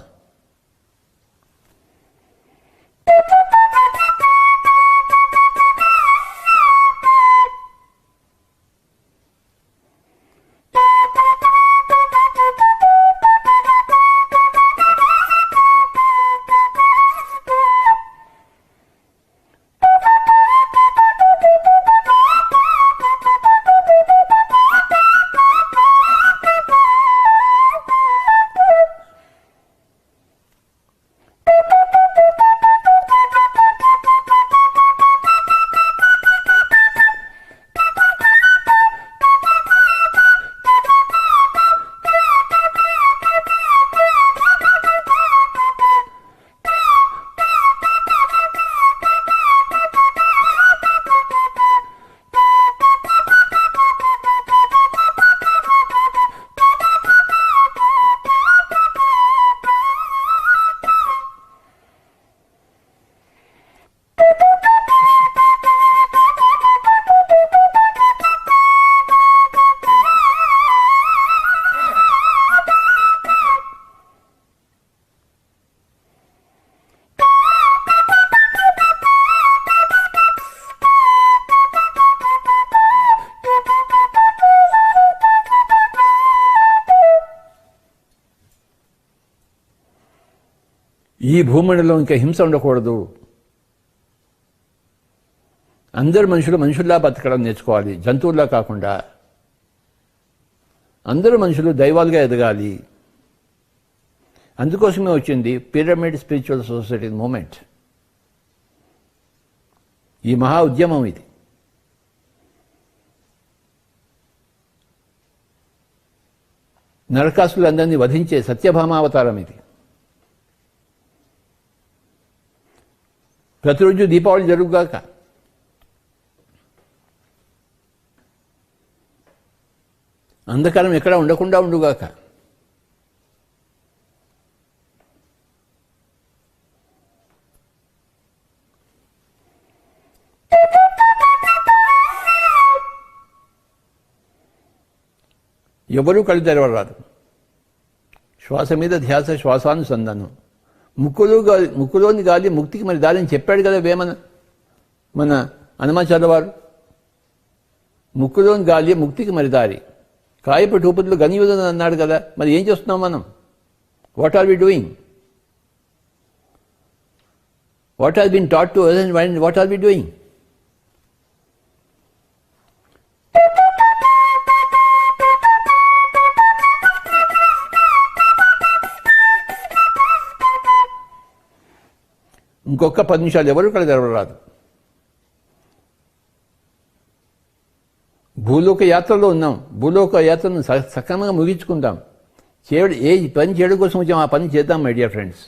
ఈ భూమండలం ఇంకా హింస ఉండకూడదు. అందరు మనుషులు మనుషుల్లా బతకడం నేర్చుకోవాలి, జంతువుల్లా కాకుండా. అందరూ మనుషులు దైవాలుగా ఎదగాలి. అందుకోసమే వచ్చింది పిరమిడ్ స్పిరిచువల్ సొసైటీ మూమెంట్. ఈ మహా ఉద్యమం ఇది. నరకాసులందరినీ వధించే సత్యభామావతారం ఇది. ప్రతిరోజు దీపావళి జరుగుగాక. అంధకారం ఎక్కడ ఉండకుండా ఉండుగాక. ఎవరూ కళ్ళు తెరవరాదు. శ్వాస మీద ధ్యాస, శ్వాసానుసంధానం. ముక్కులోని గాలి ముక్తికి మరి దారి అని చెప్పాడు కదా వేమన మన హనుమాచార్య వారు. ముక్కులోని గాలి ముక్తికి మరి దారి, కాయపటి ఉపతులు గనియుదని అన్నాడు కదా. మరి ఏం చేస్తున్నాం మనం? What are we doing? What has been taught to us and what are we doing? ఇంకొక 10 నిమిషాలు ఎవరు కళ్ళు తెరవరాదు. భూలోక యాత్రలో ఉన్నాం. భూలోక యాత్రను సక్రమంగా ముగించుకుందాం. ఏ పని చేయడం కోసం వచ్చాం ఆ పని చేద్దాం మై డియర్ ఫ్రెండ్స్.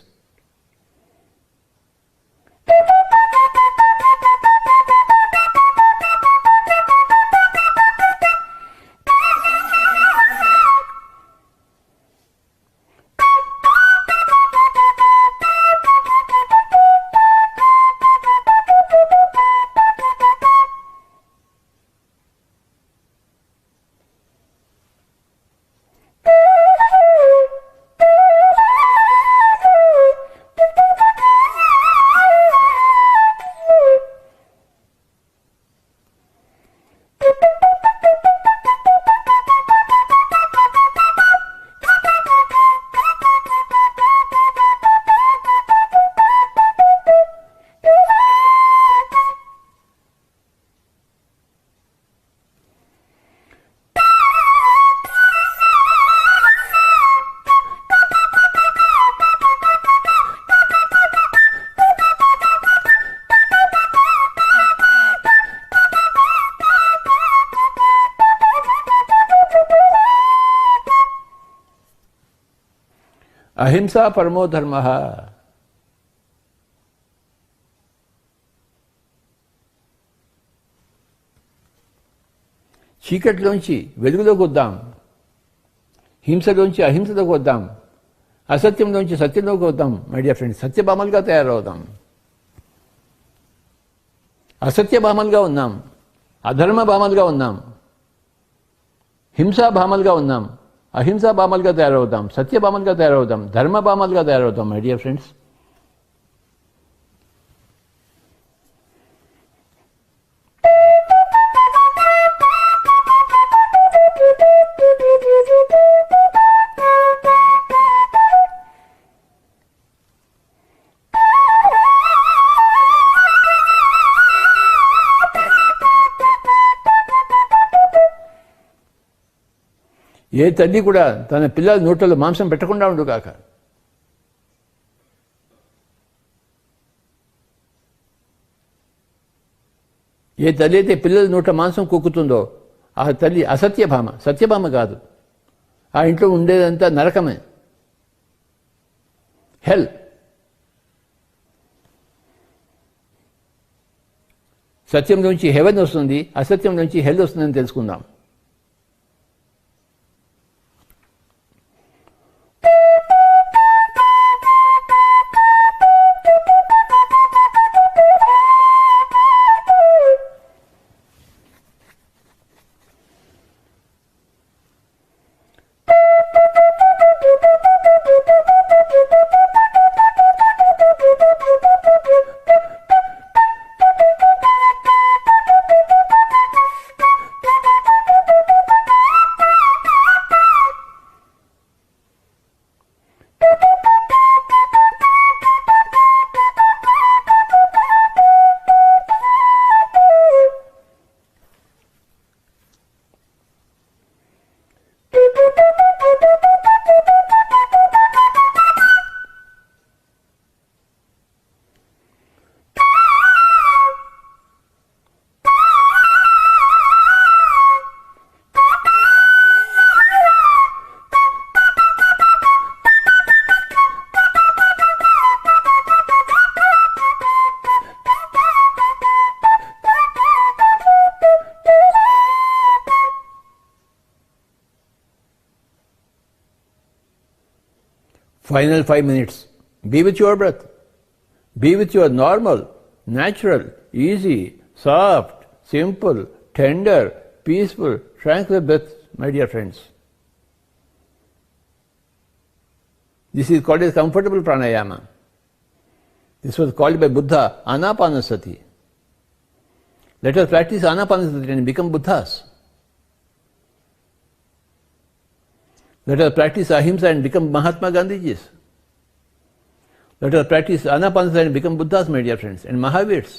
అహింసా పరమో ధర్మ. చీకటిలోంచి వెలుగులోకి వద్దాం, హింసలోంచి అహింసలోకి వద్దాం, అసత్యంలోంచి సత్యంలోకి వద్దాం. మై డియర్ ఫ్రెండ్స్, సత్యభామలుగా తయారవుదాం. అసత్య భామలుగా ఉన్నాం, అధర్మ భామలుగా ఉన్నాం, హింసా భామలుగా ఉన్నాం. అహింసా భామలుగా తయారవుతాం, సత్య భామలుగా తయారవుతాం, ధర్మ భామలుగా తయారవుతాం. మై డియర్ ఫ్రెండ్స్, ఏ తల్లి కూడా తన పిల్లల నోట్లలో మాంసం పెట్టకుండా ఉండు కాక. ఏ తల్లి అయితే పిల్లల నోట మాంసం కుక్కుతుందో ఆ తల్లి అసత్యభామ, సత్యభామ కాదు. ఆ ఇంట్లో ఉండేదంతా నరకమే, హెల్. సత్యం నుంచి హెవెన్ వస్తుంది, అసత్యం నుంచి హెల్ వస్తుందని తెలుసుకుందాం. Final 5 minutes. Be with your breath. Be with your normal, natural, easy, soft, simple, tender, peaceful, tranquil breath, my dear friends. This is called as comfortable pranayama. This was called by Buddha Anapanasati. Let us practice Anapanasati and become Buddhas. Let us practice ahimsa and become Mahatma Gandhijis. Let us practice Anapanasati and become Buddhas, my dear friends, and Mahavirs.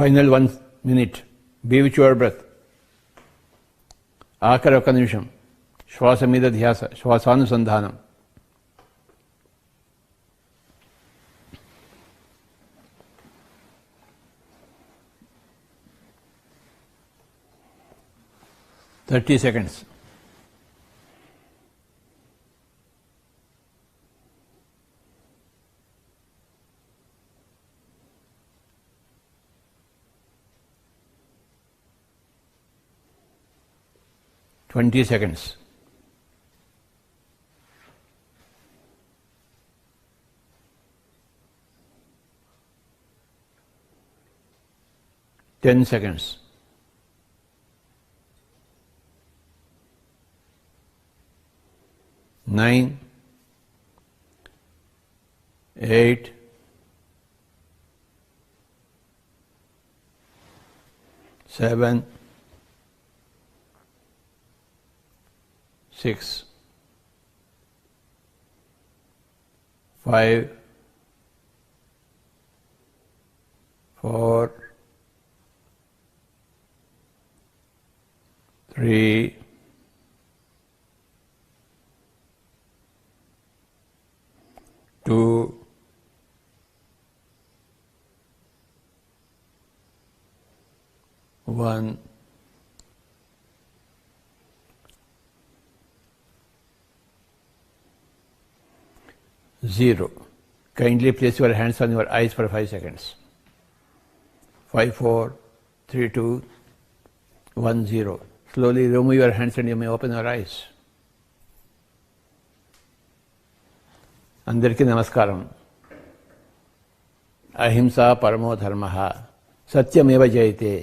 Final 1 minute. Be with your breath. ఆఖరి ఒక్క నిమిషం శ్వాస మీద ధ్యాస, శ్వాసానుసంధానం. Thirty seconds. Twenty seconds. Ten seconds. 9, 8, 7, 6, 5, 4, 3, 2, 1. Zero. Kindly place your hands on your eyes for 5 seconds. 5, 4, 3, 2, 1, 0. Slowly remove your hands and you may open your eyes. అందరికీ నమస్కారం. అహింసా పరమో ధర్మః, సత్యమేవ జయతే.